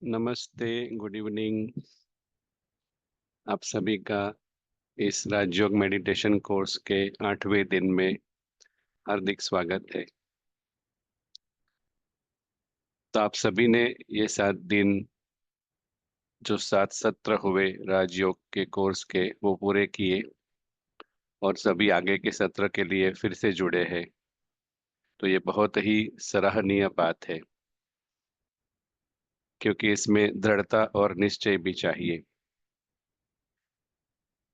नमस्ते, good evening. आप सभी का इस राजयोग मेडिटेशन कोर्स के 8वें दिन में हार्दिक स्वागत है। तो आप सभी ने ये 7 दिन जो 7 सत्र हुए राजयोग के कोर्स के वो पूरे किए और सभी आगे के सत्र के लिए फिर से जुड़े हैं। तो ये बहुत ही सराहनीय बात है क्योंकि इसमें दृढ़ता और निश्चय भी चाहिए।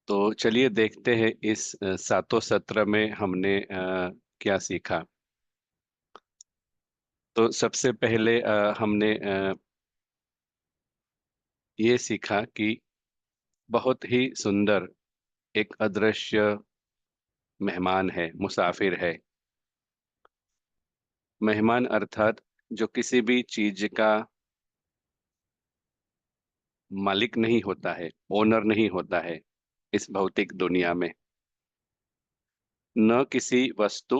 तो चलिए देखते हैं इस सातों सत्र में हमने क्या सीखा। तो सबसे पहले हमने ये सीखा कि बहुत ही सुंदर एक अदृश्य मेहमान है, मुसाफिर है। मेहमान अर्थात जो किसी भी चीज का मालिक नहीं होता है, ओनर नहीं होता है इस भौतिक दुनिया में। न किसी वस्तु,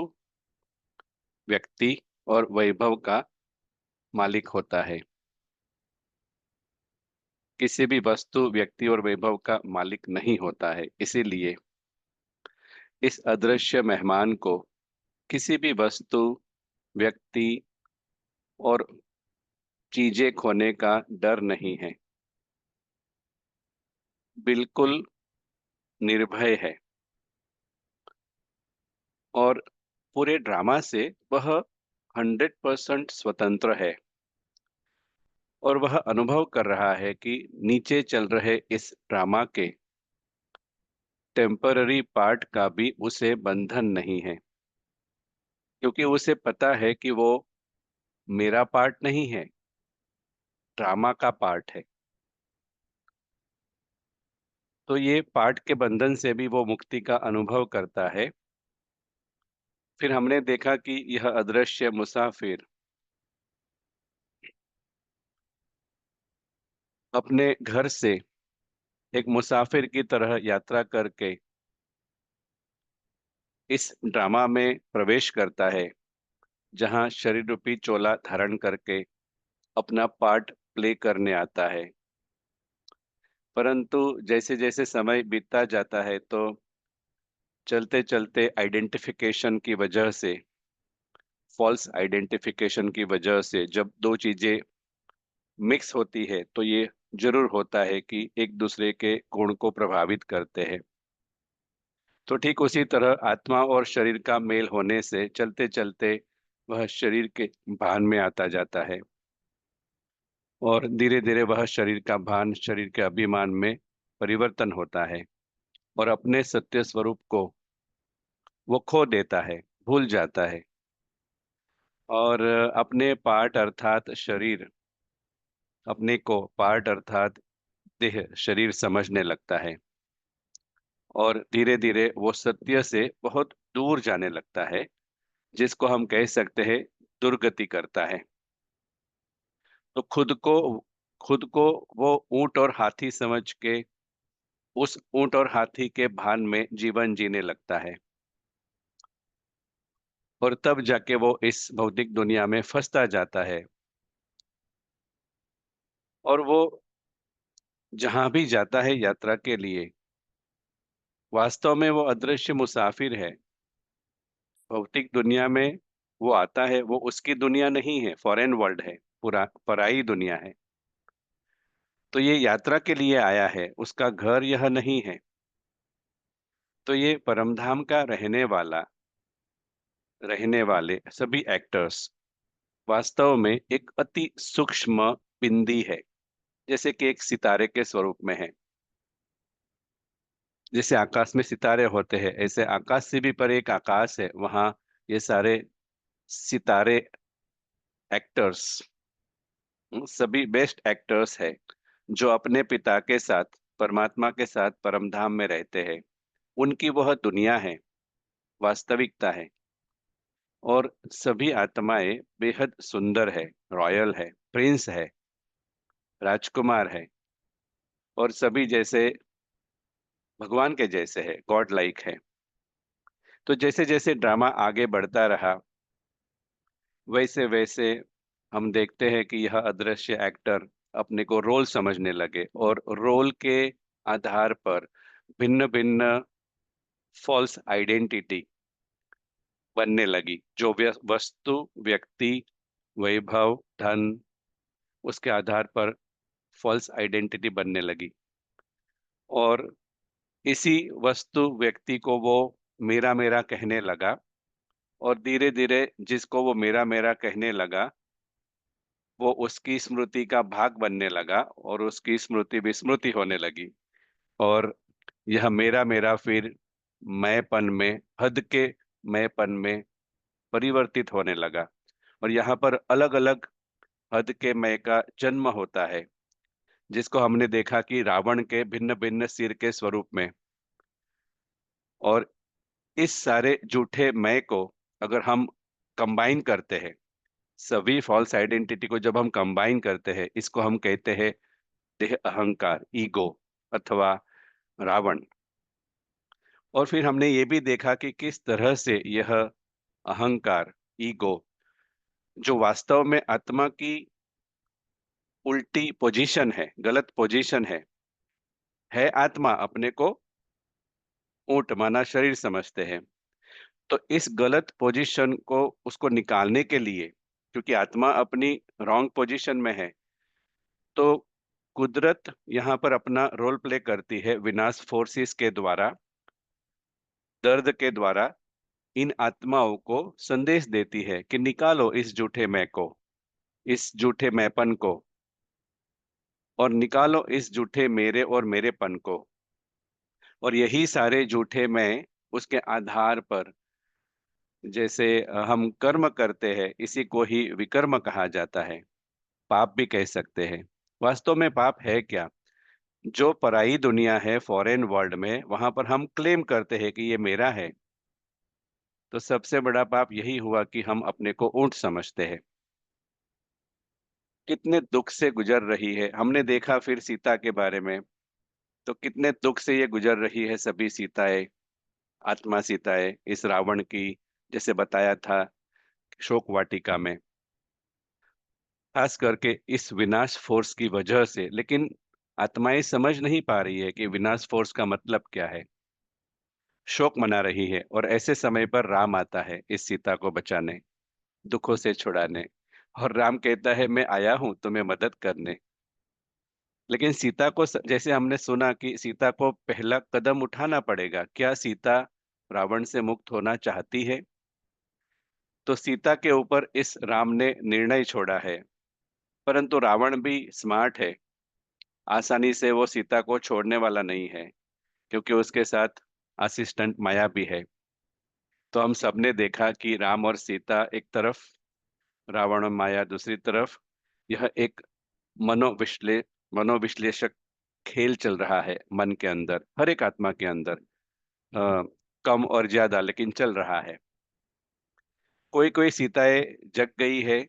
व्यक्ति और वैभव का मालिक होता है। किसी भी वस्तु, व्यक्ति और वैभव का मालिक नहीं होता है। इसीलिए इस अदृश्य मेहमान को किसी भी वस्तु, व्यक्ति और चीजें खोने का डर नहीं है। बिल्कुल निर्भय है और पूरे ड्रामा से वह 100% स्वतंत्र है। और वह अनुभव कर रहा है कि नीचे चल रहे इस ड्रामा के टेम्पररी पार्ट का भी उसे बंधन नहीं है, क्योंकि उसे पता है कि वो मेरा पार्ट नहीं है, ड्रामा का पार्ट है। तो ये पार्ट के बंधन से भी वो मुक्ति का अनुभव करता है। फिर हमने देखा कि यह अदृश्य मुसाफिर अपने घर से एक मुसाफिर की तरह यात्रा करके इस ड्रामा में प्रवेश करता है, जहां शरीर रूपी चोला धारण करके अपना पार्ट प्ले करने आता है। परंतु जैसे जैसे समय बीतता जाता है तो चलते चलते आइडेंटिफिकेशन की वजह से, फॉल्स आइडेंटिफिकेशन की वजह से जब दो चीजें मिक्स होती है तो ये जरूर होता है कि एक दूसरे के गुण को प्रभावित करते हैं। तो ठीक उसी तरह आत्मा और शरीर का मेल होने से चलते चलते वह शरीर के भान में आता जाता है और धीरे धीरे वह शरीर का भान, शरीर के अभिमान में परिवर्तन होता है और अपने सत्य स्वरूप को वो खो देता है, भूल जाता है और अपने पार्ट अर्थात शरीर, अपने को पार्ट अर्थात देह, शरीर समझने लगता है और धीरे धीरे वो सत्य से बहुत दूर जाने लगता है, जिसको हम कह सकते हैं दुर्गति करता है। तो खुद को वो ऊंट और हाथी समझ के उस ऊंट और हाथी के भान में जीवन जीने लगता है और तब जाके वो इस भौतिक दुनिया में फंसता जाता है। और वो जहां भी जाता है यात्रा के लिए, वास्तव में वो अदृश्य मुसाफिर है। भौतिक दुनिया में वो आता है, वो उसकी दुनिया नहीं है, फॉरेन वर्ल्ड है, पूरा पराई दुनिया है। तो ये यात्रा के लिए आया है, उसका घर यह नहीं है। तो ये परमधाम का रहने वाले सभी एक्टर्स वास्तव में एक अति सूक्ष्म बिंदी है, जैसे कि एक सितारे के स्वरूप में है। जैसे आकाश में सितारे होते हैं, ऐसे आकाश से भी परे एक आकाश है, वहां ये सारे सितारे एक्टर्स, सभी बेस्ट एक्टर्स है जो अपने पिता के साथ, परमात्मा के साथ परमधाम में रहते हैं। उनकी वह दुनिया है, वास्तविकता है। और सभी आत्माएं बेहद सुंदर है, रॉयल है, प्रिंस है, राजकुमार है और सभी जैसे भगवान के जैसे है, गॉड लाइक है। तो जैसे जैसे ड्रामा आगे बढ़ता रहा, वैसे वैसे हम देखते हैं कि यह अदृश्य एक्टर अपने को रोल समझने लगे और रोल के आधार पर भिन्न भिन्न फॉल्स आइडेंटिटी बनने लगी, जो वस्तु, व्यक्ति, वैभव, धन, उसके आधार पर फॉल्स आइडेंटिटी बनने लगी। और इसी वस्तु, व्यक्ति को वो मेरा मेरा कहने लगा और धीरे धीरे जिसको वो मेरा मेरा कहने लगा वो उसकी स्मृति का भाग बनने लगा और उसकी स्मृति विस्मृति होने लगी। और यह मेरा मेरा फिर मैंपन में, हद के मैंपन में परिवर्तित होने लगा। और यहाँ पर अलग अलग हद के मैं का जन्म होता है, जिसको हमने देखा कि रावण के भिन्न भिन्न सिर के स्वरूप में। और इस सारे झूठे मैं को अगर हम कंबाइन करते हैं, सभी फॉल्स आइडेंटिटी को जब हम कंबाइन करते हैं, इसको हम कहते हैं देह अहंकार, ईगो अथवा रावण। और फिर हमने ये भी देखा कि किस तरह से यह अहंकार, ईगो, जो वास्तव में आत्मा की उल्टी पोजीशन है, गलत पोजीशन है आत्मा अपने को ऊंट माना शरीर समझते हैं। तो इस गलत पोजीशन को उसको निकालने के लिए, क्योंकि आत्मा अपनी रॉन्ग पोजीशन में है, तो कुदरत यहाँ पर अपना रोल प्ले करती है विनाश फोर्सेस के द्वारा, दर्द के द्वारा इन आत्माओं को संदेश देती है कि निकालो इस झूठे मैं को, इस झूठे मैंपन को, और निकालो इस झूठे मेरे और मेरेपन को। और यही सारे झूठे मैं उसके आधार पर, जैसे हम कर्म करते हैं, इसी को ही विकर्म कहा जाता है, पाप भी कह सकते हैं। वास्तव में पाप है क्या? जो पराई दुनिया है, फॉरेन वर्ल्ड में, वहां पर हम क्लेम करते हैं कि ये मेरा है। तो सबसे बड़ा पाप यही हुआ कि हम अपने को ऊंट समझते हैं। कितने दुख से गुजर रही है, हमने देखा फिर सीता के बारे में, तो कितने दुख से ये गुजर रही है सभी सीताएं, आत्मा सीताएं इस रावण की, जैसे बताया था शोक वाटिका में, खास करके इस विनाश फोर्स की वजह से। लेकिन आत्माएं समझ नहीं पा रही है कि विनाश फोर्स का मतलब क्या है, शोक मना रही है। और ऐसे समय पर राम आता है इस सीता को बचाने, दुखों से छुड़ाने। और राम कहता है मैं आया हूं तुम्हें मदद करने। लेकिन सीता को जैसे हमने सुना कि सीता को पहला कदम उठाना पड़ेगा, क्या सीता रावण से मुक्त होना चाहती है? तो सीता के ऊपर इस राम ने निर्णय छोड़ा है। परंतु रावण भी स्मार्ट है, आसानी से वो सीता को छोड़ने वाला नहीं है, क्योंकि उसके साथ असिस्टेंट माया भी है। तो हम सबने देखा कि राम और सीता एक तरफ, रावण और माया दूसरी तरफ, यह एक मनोविश्ले मनोविश्लेषक खेल चल रहा है मन के अंदर, हर एक आत्मा के अंदर, अ, कम और ज्यादा, लेकिन चल रहा है। कोई कोई सीताएं जग गई है,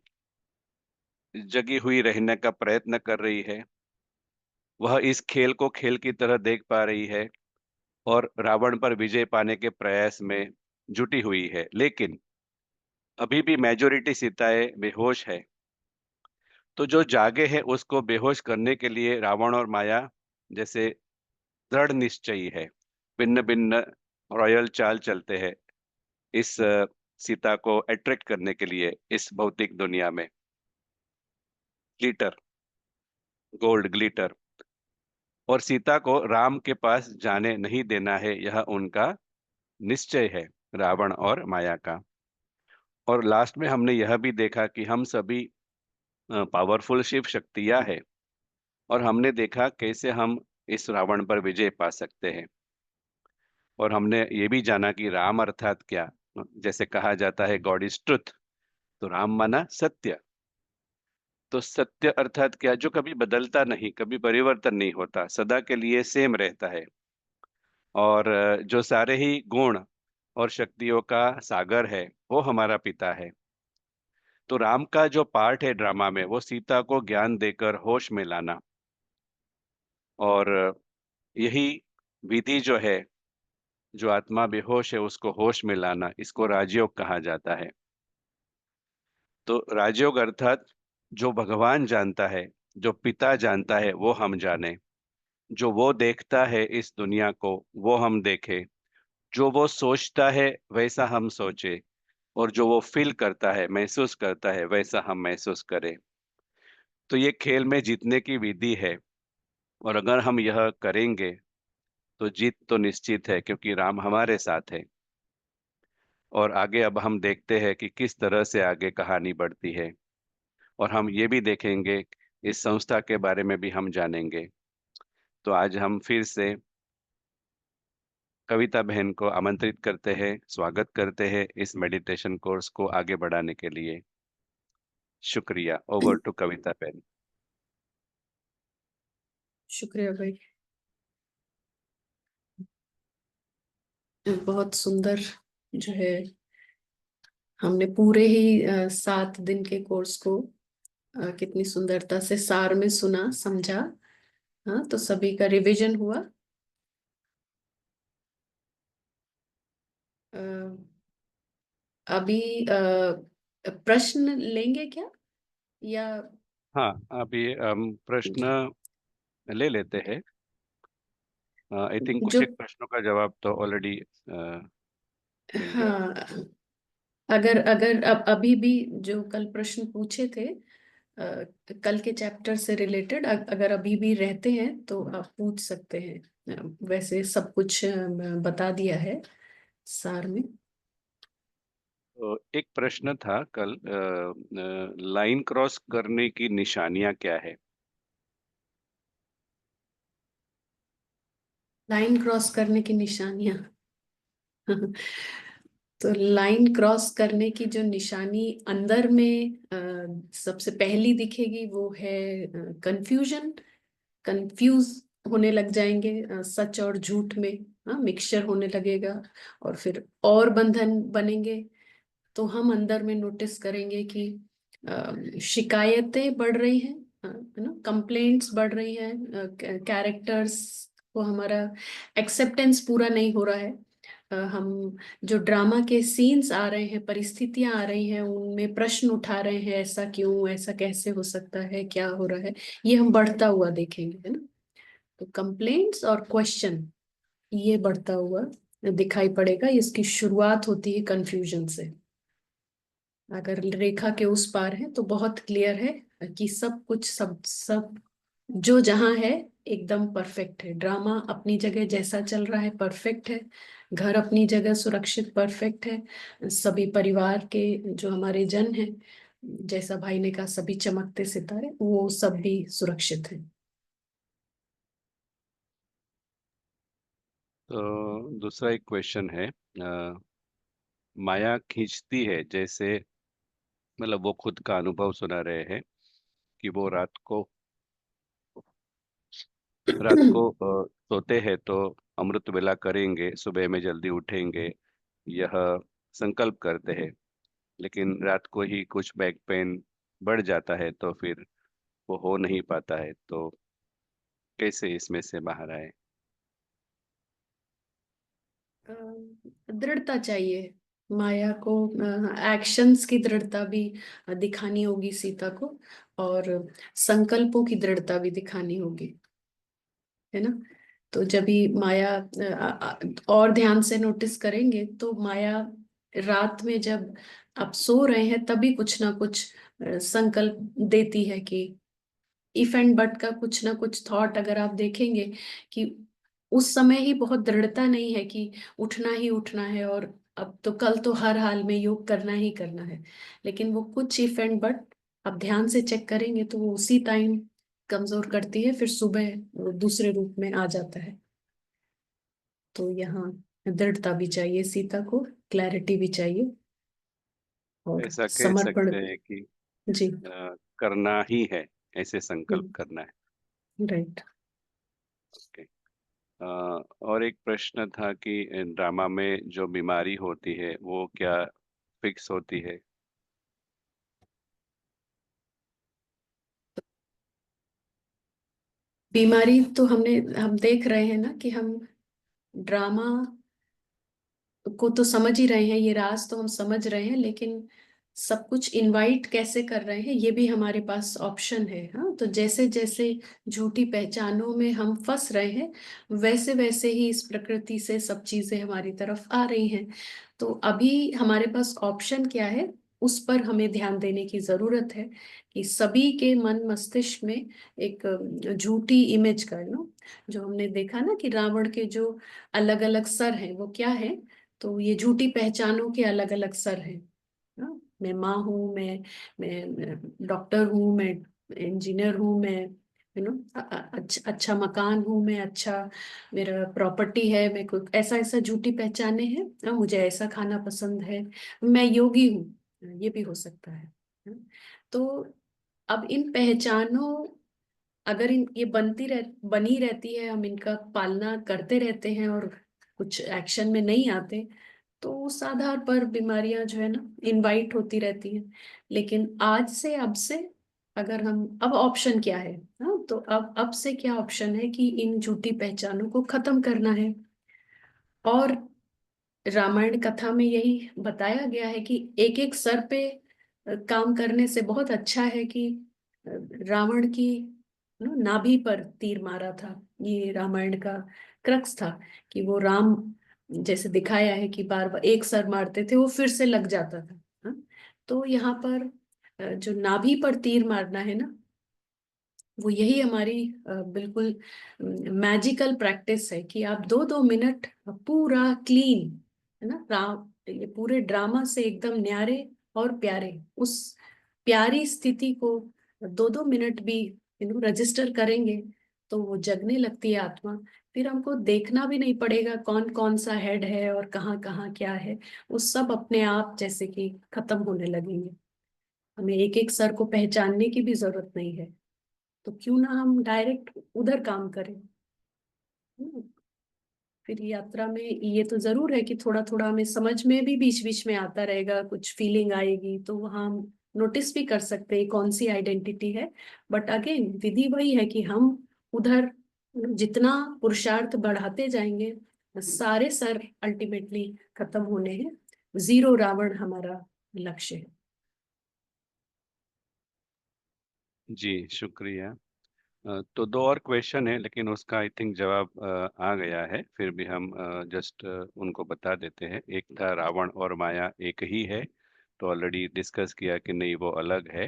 जगी हुई रहने का प्रयत्न कर रही है, वह इस खेल को खेल की तरह देख पा रही है और रावण पर विजय पाने के प्रयास में जुटी हुई है। लेकिन अभी भी मेजोरिटी सीताएं बेहोश है। तो जो जागे हैं उसको बेहोश करने के लिए रावण और माया जैसे दृढ़ निश्चयी है, भिन्न भिन्न रॉयल चाल चलते हैं इस सीता को अट्रैक्ट करने के लिए इस भौतिक दुनिया में। ग्लिटर, गोल्ड ग्लिटर, और सीता को राम के पास जाने नहीं देना है, यह उनका निश्चय है, रावण और माया का। और लास्ट में हमने यह भी देखा कि हम सभी पावरफुल शिव शक्तियां है, और हमने देखा कैसे हम इस रावण पर विजय पा सकते हैं। और हमने ये भी जाना कि राम अर्थात क्या, जैसे कहा जाता है गॉड इज ट्रुथ, तो राम माना सत्य। तो सत्य अर्थात क्या? जो कभी बदलता नहीं, कभी परिवर्तन नहीं होता, सदा के लिए सेम रहता है। और जो सारे ही गुण और शक्तियों का सागर है, वो हमारा पिता है। तो राम का जो पार्ट है ड्रामा में, वो सीता को ज्ञान देकर होश में लाना। और यही विधि जो है, जो आत्मा बेहोश है उसको होश में लाना, इसको राजयोग कहा जाता है। तो राजयोग अर्थात जो भगवान जानता है, जो पिता जानता है वो हम जाने, जो वो देखता है इस दुनिया को वो हम देखें, जो वो सोचता है वैसा हम सोचे, और जो वो फील करता है, महसूस करता है, वैसा हम महसूस करें। तो ये खेल में जीतने की विधि है, और अगर हम यह करेंगे तो जीत तो निश्चित है, क्योंकि राम हमारे साथ है। और आगे अब हम देखते हैं कि किस तरह से आगे कहानी बढ़ती है, और हम ये भी देखेंगे, इस संस्था के बारे में भी हम जानेंगे। तो आज हम फिर से कविता बहन को आमंत्रित करते हैं, स्वागत करते हैं इस मेडिटेशन कोर्स को आगे बढ़ाने के लिए। शुक्रिया। ओवर टू कविता बहन। शुक्रिया भाई। बहुत सुंदर जो है, हमने पूरे ही 7 दिन के कोर्स को कितनी सुंदरता से सार में सुना, समझा। हाँ, तो सभी का रिवीजन हुआ। अ, अभी प्रश्न लेंगे क्या, या? हाँ, अभी हम प्रश्न ले लेते हैं। आई थिंक कुछ जो, एक प्रश्नों का जवाब तो ऑलरेडी मिल गया। हाँ, अगर अगर अब अभी भी जो कल प्रश्न पूछे थे कल के चैप्टर से रिलेटेड, अगर अभी भी रहते हैं तो आप पूछ सकते हैं। वैसे सब कुछ बता दिया है सार में। तो एक प्रश्न था कल, लाइन क्रॉस करने की निशानियां क्या है? लाइन क्रॉस करने की निशानियां। तो लाइन क्रॉस करने की जो निशानी अंदर में सबसे पहली दिखेगी वो है कंफ्यूजन। कंफ्यूज होने लग जाएंगे सच और झूठ में। हाँ, मिक्सचर होने लगेगा, और फिर और बंधन बनेंगे। तो हम अंदर में नोटिस करेंगे कि शिकायतें बढ़ रही हैं, है ना, कंप्लेंट्स बढ़ रही हैं, कैरेक्टर्स को हमारा एक्सेप्टेंस पूरा नहीं हो रहा है। हम जो ड्रामा के सीन्स आ रहे हैं, परिस्थितियां आ रही हैं, उनमें प्रश्न उठा रहे हैं, ऐसा क्यों, ऐसा कैसे हो सकता है, क्या हो रहा है, ये हम बढ़ता हुआ देखेंगे, है ना। तो कंप्लेंट्स और क्वेश्चन, ये बढ़ता हुआ दिखाई पड़ेगा। इसकी शुरुआत होती है कंफ्यूजन से। अगर रेखा के उस पार है तो बहुत क्लियर है कि सब कुछ, सब सब जो जहां है एकदम परफेक्ट है। ड्रामा अपनी जगह जैसा चल रहा है परफेक्ट है, घर अपनी जगह सुरक्षित परफेक्ट है, सभी परिवार के जो हमारे जन हैं, जैसा भाई ने कहा, सभी चमकते सितारे, वो सब भी सुरक्षित है। तो दूसरा एक क्वेश्चन है, माया खींचती है जैसे, मतलब वो खुद का अनुभव सुना रहे हैं कि वो रात को सोते हैं तो अमृत वेला करेंगे, सुबह में जल्दी उठेंगे, यह संकल्प करते हैं। लेकिन रात को ही कुछ बैक पेन बढ़ जाता है, तो फिर वो हो नहीं पाता है। तो कैसे इसमें से बाहर आए? दृढ़ता चाहिए माया को। एक्शंस की दृढ़ता भी दिखानी होगी सीता को, और संकल्पों की दृढ़ता भी दिखानी होगी, है ना। तो जब भी माया और ध्यान से नोटिस करेंगे तो माया रात में जब आप सो रहे हैं तभी कुछ ना कुछ संकल्प देती है कि इफ एंड बट का कुछ ना कुछ थॉट अगर आप देखेंगे कि उस समय ही बहुत दृढ़ता नहीं है कि उठना ही उठना है, और अब तो कल तो हर हाल में योग करना ही करना है। लेकिन वो कुछ इफ एंड बट आप ध्यान से चेक करेंगे तो वो उसी टाइम कमजोर करती है, फिर सुबह वो दूसरे रूप में आ जाता है। तो यहाँ दृढ़ता भी चाहिए सीता को, क्लैरिटी भी चाहिए, और ऐसा कह समर्पण। सकते हैं कि जी। करना ही है, ऐसे संकल्प करना है। राइट। ओके। और एक प्रश्न था कि ड्रामा में जो बीमारी होती है वो क्या फिक्स होती है? बीमारी तो हम देख रहे हैं ना कि हम ड्रामा को तो समझ ही रहे हैं, ये राज तो हम समझ रहे हैं, लेकिन सब कुछ इनवाइट कैसे कर रहे हैं, ये भी हमारे पास ऑप्शन है। हाँ, तो जैसे जैसे झूठी पहचानों में हम फंस रहे हैं, वैसे वैसे ही इस प्रकृति से सब चीजें हमारी तरफ आ रही हैं। तो अभी हमारे पास ऑप्शन क्या है, उस पर हमें ध्यान देने की जरूरत है कि सभी के मन मस्तिष्क में एक झूठी इमेज का नो, जो हमने देखा ना कि रावण के जो अलग अलग सर हैं वो क्या है, तो ये झूठी पहचानों के अलग अलग सर हैं। हाँ, मैं माँ हूँ, मैं डॉक्टर हूँ, मैं इंजीनियर हूँ, मैं अच्छा मकान हूँ, मैं अच्छा मेरा प्रॉपर्टी है, मैं कोई ऐसा ऐसा झूठी पहचाने हैं। मुझे ऐसा खाना पसंद है, मैं योगी हूँ, ये भी हो सकता है। हाँ, तो अब इन पहचानों, अगर इन ये बनी रहती है, हम इनका पालना करते रहते हैं और कुछ एक्शन में नहीं आते, तो उस आधार पर बीमारियां जो है ना इनवाइट होती रहती हैं। लेकिन आज से अब से अगर हम, अब ऑप्शन क्या है, हाँ, तो अब से क्या ऑप्शन है कि इन झूठी पहचानों को खत्म करना है। और रामायण कथा में यही बताया गया है कि एक एक सर पे काम करने से बहुत अच्छा है कि अ, रावण की नाभि पर तीर मारा था। ये रामायण का क्रक्स था कि वो राम, जैसे दिखाया है कि बार बार एक सर मारते थे वो फिर से लग जाता था। हाँ? तो यहाँ पर जो नाभि पर तीर मारना है ना, वो यही हमारी बिल्कुल मैजिकल प्रैक्टिस है कि आप 2-2 मिनट पूरा क्लीन, है ना, राम ये पूरे ड्रामा से एकदम न्यारे और प्यारे, उस प्यारी स्थिति को 2-2 मिनट भी रजिस्टर करेंगे, तो वो जगने लगती है आत्मा। फिर हमको देखना भी नहीं पड़ेगा कौन कौन सा हेड है और कहाँ कहाँ क्या है, वो सब अपने आप जैसे कि खत्म होने लगेंगे। हमें एक एक सर को पहचानने की भी जरूरत नहीं है, तो क्यों ना हम डायरेक्ट उधर काम करें। हम्म, फिर यात्रा में ये तो जरूर है कि थोड़ा थोड़ा हमें समझ में भी बीच बीच में आता रहेगा, कुछ फीलिंग आएगी तो वहाँ हम नोटिस भी कर सकते हैं कौन सी आइडेंटिटी है। बट अगेन विधि वही है कि हम उधर जितना पुरुषार्थ बढ़ाते जाएंगे, सारे सर अल्टीमेटली खत्म होने हैं। जीरो रावण हमारा लक्ष्य है। जी शुक्रिया। तो दो और क्वेश्चन है, लेकिन उसका आई थिंक जवाब आ गया है, फिर भी हम जस्ट उनको बता देते हैं। एक था रावण और माया एक ही है, तो ऑलरेडी डिस्कस किया कि नहीं वो अलग है।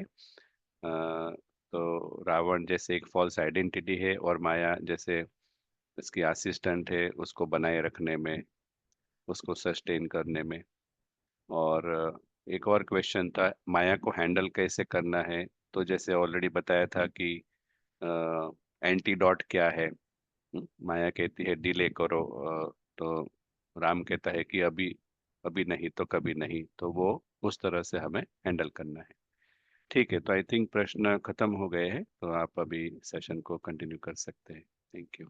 तो रावण जैसे एक फॉल्स आइडेंटिटी है और माया जैसे इसकी असिस्टेंट है, उसको बनाए रखने में, उसको सस्टेन करने में। और एक और क्वेश्चन था माया को हैंडल कैसे करना है। तो जैसे ऑलरेडी बताया था कि एंटीडॉट क्या है। माया कहती है डिले करो, तो राम कहता है कि अभी अभी नहीं तो कभी नहीं, तो वो उस तरह से हमें हैंडल करना है। ठीक है, तो आई थिंक प्रश्न खत्म हो गए हैं, तो आप अभी सेशन को कंटिन्यू कर सकते हैं। Thank you.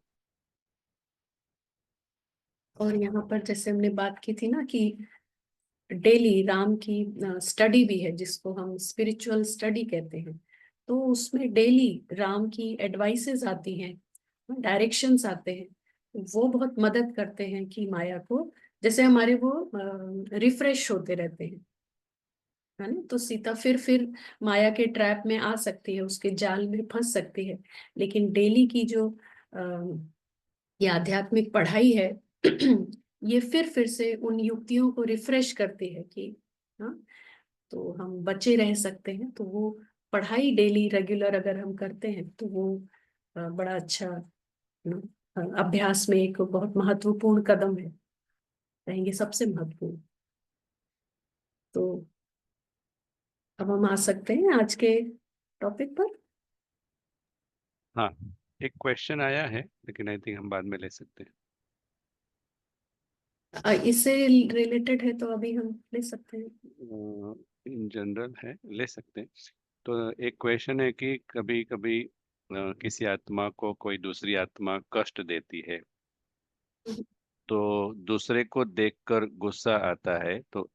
और यहाँ पर जैसे हमने बात की थी ना कि डेली राम की स्टडी भी है, जिसको हम स्पिरिचुअल स्टडी कहते हैं। तो उसमें डेली राम की एडवाइसेस आती हैं, डायरेक्शंस आते हैं, वो बहुत मदद करते हैं कि माया को, जैसे हमारे वो रिफ्रेश होते रहते हैं, है ना। तो सीता फिर माया के ट्रैप में आ सकती है, उसके जाल में फंस सकती है। लेकिन डेली की जो ये आध्यात्मिक पढ़ाई है ये फिर से उन युक्तियों को रिफ्रेश करती है कि हाँ, तो हम बचे रह सकते हैं। तो वो पढ़ाई डेली रेगुलर अगर हम करते हैं तो वो बड़ा अच्छा अभ्यास में एक बहुत महत्वपूर्ण कदम है, कहेंगे सबसे महत्वपूर्ण। तो अब हम आ सकते हैं आज के टॉपिक पर। हाँ, एक क्वेश्चन आया है, लेकिन आई थिंक हम बाद में ले सकते हैं। इससे रिलेटेड है तो अभी हम ले सकते हैं। इन जनरल है, ले सकते हैं। तो एक क्वेश्चन है कि कभी कभी किसी आत्मा को कोई दूसरी आत्मा कष्ट देती है, तो दूसरे को देखकर गुस्सा आता है, तो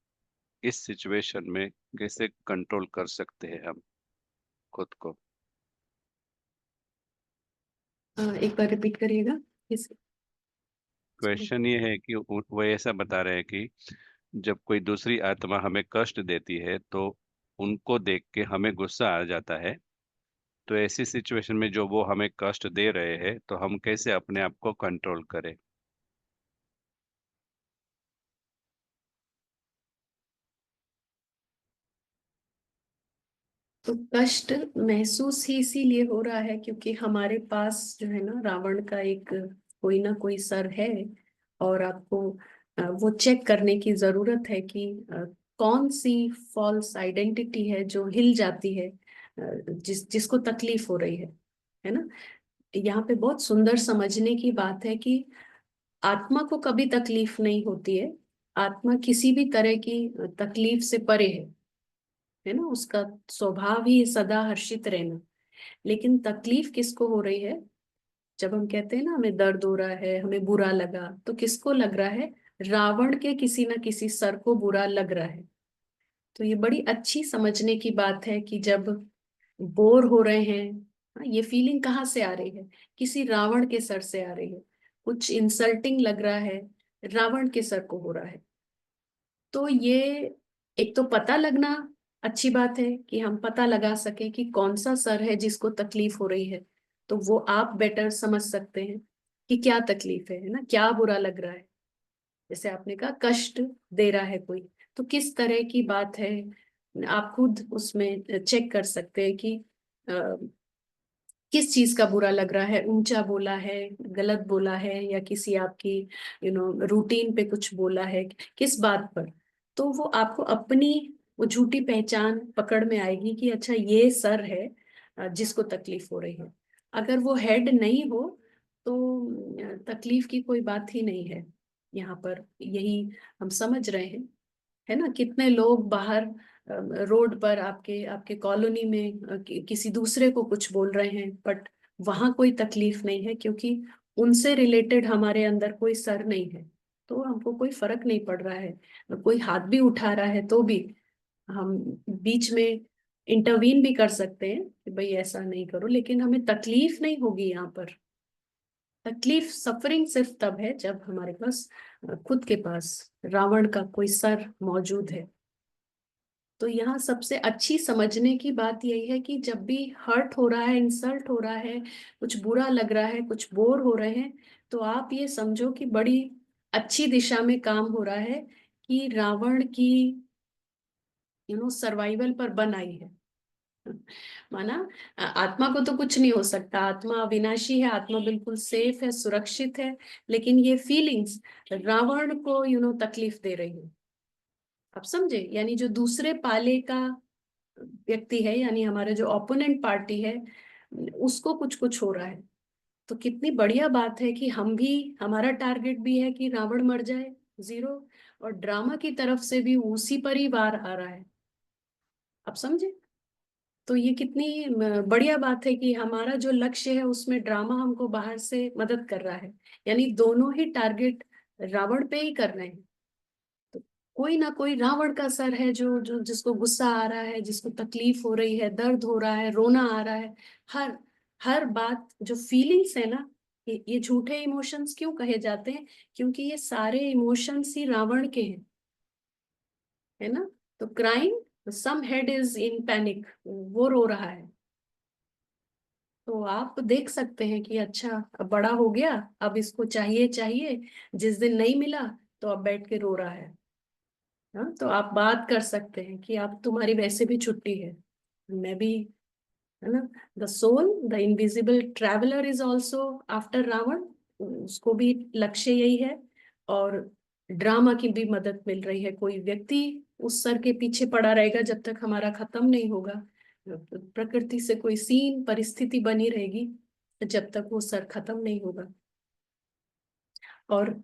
इस सिचुएशन में कैसे कंट्रोल कर सकते हैं हम खुद को। एक बार रिपीट करिएगा इस। क्वेश्चन ये है कि वो ऐसा बता रहे हैं कि जब कोई दूसरी आत्मा हमें कष्ट देती है, तो उनको देख के हमें गुस्सा आ जाता है, तो ऐसी सिचुएशन में जो वो हमें कष्ट दे रहे हैं, तो हम कैसे अपने आप को कंट्रोल करें? तो कष्ट महसूस ही इसीलिए हो रहा है क्योंकि हमारे पास जो है ना रावण का एक कोई ना कोई सर है। और आपको वो चेक करने की जरूरत है कि कौन सी फॉल्स आइडेंटिटी है जो हिल जाती है, जिसको तकलीफ हो रही है ना। यहाँ पे बहुत सुंदर समझने की बात है कि आत्मा को कभी तकलीफ नहीं होती है। आत्मा किसी भी तरह की तकलीफ से परे है ना। उसका स्वभाव ही सदा हर्षित रहना। लेकिन तकलीफ किसको हो रही है? जब हम कहते हैं ना हमें दर्द हो रहा है, हमें बुरा लगा, तो किसको लग रहा है? रावण के किसी ना किसी सर को बुरा लग रहा है। तो ये बड़ी अच्छी समझने की बात है कि जब बोर हो रहे हैं, हाँ, ये फीलिंग कहाँ से आ रही है? किसी रावण के सर से आ रही है। कुछ इंसल्टिंग लग रहा है, रावण के सर को हो रहा है। तो ये एक तो पता लगना अच्छी बात है कि हम पता लगा सके कि कौन सा सर है जिसको तकलीफ हो रही है। तो वो आप बेटर समझ सकते हैं कि क्या तकलीफ है ना, क्या बुरा लग रहा है। जैसे आपने कहा कष्ट दे रहा है कोई, तो किस तरह की बात है आप खुद उसमें चेक कर सकते हैं कि किस चीज का बुरा लग रहा है। ऊंचा बोला है, गलत बोला है, या किसी आपकी रूटीन पे कुछ बोला है, किस बात पर। तो वो आपको अपनी वो झूठी पहचान पकड़ में आएगी कि अच्छा ये सर है जिसको तकलीफ हो रही है। अगर वो हेड नहीं हो तो तकलीफ की कोई बात ही नहीं है। यहाँ पर यही हम समझ रहे हैं, है ना। कितने लोग बाहर रोड पर आपके आपके कॉलोनी में किसी दूसरे को कुछ बोल रहे हैं, बट वहां कोई तकलीफ नहीं है क्योंकि उनसे रिलेटेड हमारे अंदर कोई सर नहीं है। तो हमको कोई फर्क नहीं पड़ रहा है। कोई हाथ भी उठा रहा है तो भी हम बीच में इंटरवीन भी कर सकते हैं कि भाई ऐसा नहीं करो, लेकिन हमें तकलीफ नहीं होगी यहाँ पर। तकलीफ सफरिंग सिर्फ तब है जब हमारे पास खुद के पास रावण का कोई सर मौजूद है। तो यहाँ सबसे अच्छी समझने की बात यही है कि जब भी हर्ट हो रहा है, इंसल्ट हो रहा है, कुछ बुरा लग रहा है, कुछ बोर हो रहे हैं, तो आप ये समझो कि बड़ी अच्छी दिशा में काम हो रहा है कि रावण की सर्वाइवल पर बन आई है। माना आत्मा को तो कुछ नहीं हो सकता, आत्मा अविनाशी है, आत्मा बिल्कुल सेफ है, सुरक्षित है। लेकिन ये फीलिंग्स रावण को तकलीफ दे रही है। आप समझे? यानी जो दूसरे पाले का व्यक्ति है, यानी हमारे जो ओपोनेंट पार्टी है, उसको कुछ कुछ हो रहा है। तो कितनी बढ़िया बात है कि हम भी, हमारा टारगेट भी है कि रावण मर जाए, जीरो। और ड्रामा की तरफ से भी उसी पर ही वार आ रहा है। आप समझे? तो ये कितनी बढ़िया बात है कि हमारा जो लक्ष्य है उसमें ड्रामा हमको बाहर से मदद कर रहा है। यानी दोनों ही टारगेट रावण पे ही कर रहे हैं। तो कोई ना कोई रावण का सर है जो जो जिसको गुस्सा आ रहा है, जिसको तकलीफ हो रही है, दर्द हो रहा है, रोना आ रहा है। हर हर बात जो फीलिंग्स है ना, ये झूठे इमोशंस क्यों कहे जाते हैं? क्योंकि ये सारे इमोशंस ही रावण के हैं, है ना। तो crime, some head is in panic, वो रो रहा है। तो आप देख सकते हैं कि अच्छा अब बड़ा हो गया, अब इसको चाहिए चाहिए, जिस दिन नहीं मिला तो अब बैठ के रो रहा है। हाँ, तो आप बात कर सकते हैं कि आप, तुम्हारी वैसे भी छुट्टी है, मैं भी, है ना। The soul, the invisible traveller is also after Ravana. उसको भी लक्ष्य यही है। और ड्रामा की भी मदद मिल रही है। कोई व्यक्ति उस सर के पीछे पड़ा रहेगा जब तक हमारा खत्म नहीं होगा। प्रकृति से कोई सीन परिस्थिति बनी रहेगी जब तक वो सर खत्म नहीं होगा। और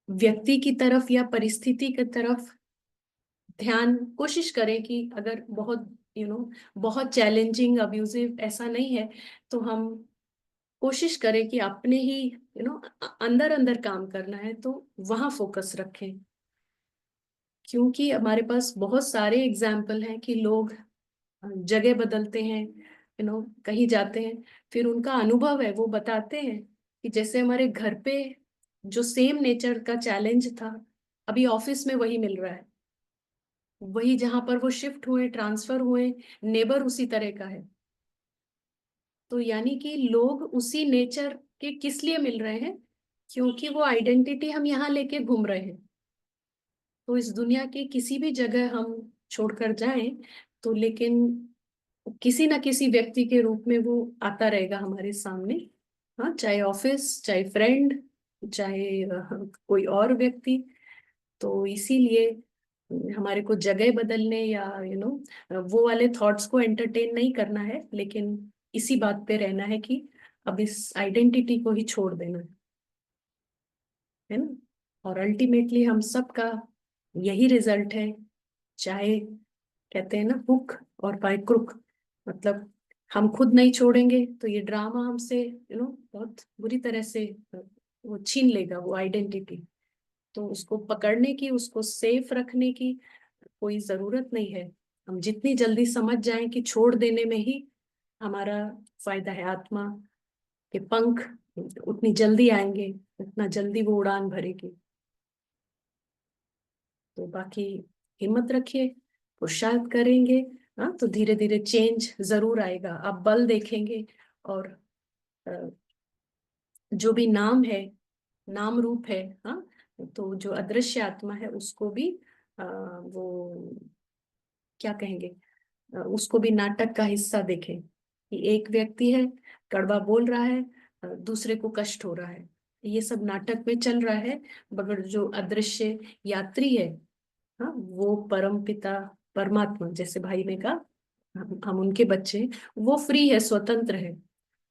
व्यक्ति की तरफ या परिस्थिति की तरफ ध्यान, कोशिश करें कि अगर बहुत बहुत चैलेंजिंग अब्यूजिव ऐसा नहीं है, तो हम कोशिश करें कि अपने ही अंदर अंदर काम करना है तो वहां फोकस रखें। क्योंकि हमारे पास बहुत सारे एग्जाम्पल हैं कि लोग जगह बदलते हैं, कहीं जाते हैं, फिर उनका अनुभव है वो बताते हैं कि जैसे हमारे घर पे जो सेम नेचर का चैलेंज था, अभी ऑफिस में वही मिल रहा है। वही जहां पर वो शिफ्ट हुए, ट्रांसफर हुए, नेबर उसी तरह का है। तो यानी कि लोग उसी नेचर के किस लिए मिल रहे हैं? क्योंकि वो आइडेंटिटी हम यहाँ लेके घूम रहे हैं। तो इस दुनिया के किसी भी जगह हम छोड़कर जाएं, तो लेकिन किसी ना किसी व्यक्ति के रूप में वो आता रहेगा हमारे सामने। हाँ, चाहे ऑफिस, चाहे फ्रेंड, चाहे कोई और व्यक्ति। तो इसीलिए हमारे को जगह बदलने या वो वाले थॉट्स को एंटरटेन नहीं करना है, लेकिन इसी बात पे रहना है कि अब इस आइडेंटिटी को ही छोड़ देना है ना। और अल्टीमेटली हम सबका यही रिजल्ट है, चाहे कहते हैं ना हुक और बाय क्रुक। मतलब हम खुद नहीं छोड़ेंगे तो ये ड्रामा हमसे बहुत बुरी तरह से वो छीन लेगा वो आइडेंटिटी। तो उसको पकड़ने की, उसको सेफ रखने की कोई जरूरत नहीं है। हम जितनी जल्दी समझ जाएं कि छोड़ देने में ही हमारा फायदा है, आत्मा के पंख उतनी जल्दी आएंगे, उतना जल्दी वो उड़ान भरेगी। तो बाकी हिम्मत रखिए, पुरुषार्थ करेंगे, हाँ, तो धीरे धीरे चेंज जरूर आएगा। आप बल देखेंगे, और अ, जो भी नाम है, नाम रूप है, हाँ, तो जो अदृश्य आत्मा है उसको भी वो क्या कहेंगे, उसको भी नाटक का हिस्सा देखें कि एक व्यक्ति है, कड़वा बोल रहा है, दूसरे को कष्ट हो रहा है, ये सब नाटक में चल रहा है। मगर जो अदृश्य यात्री है, हाँ, वो परम पिता परमात्मा, जैसे भाई ने कहा, हम उनके बच्चे हैं, वो फ्री है, स्वतंत्र है,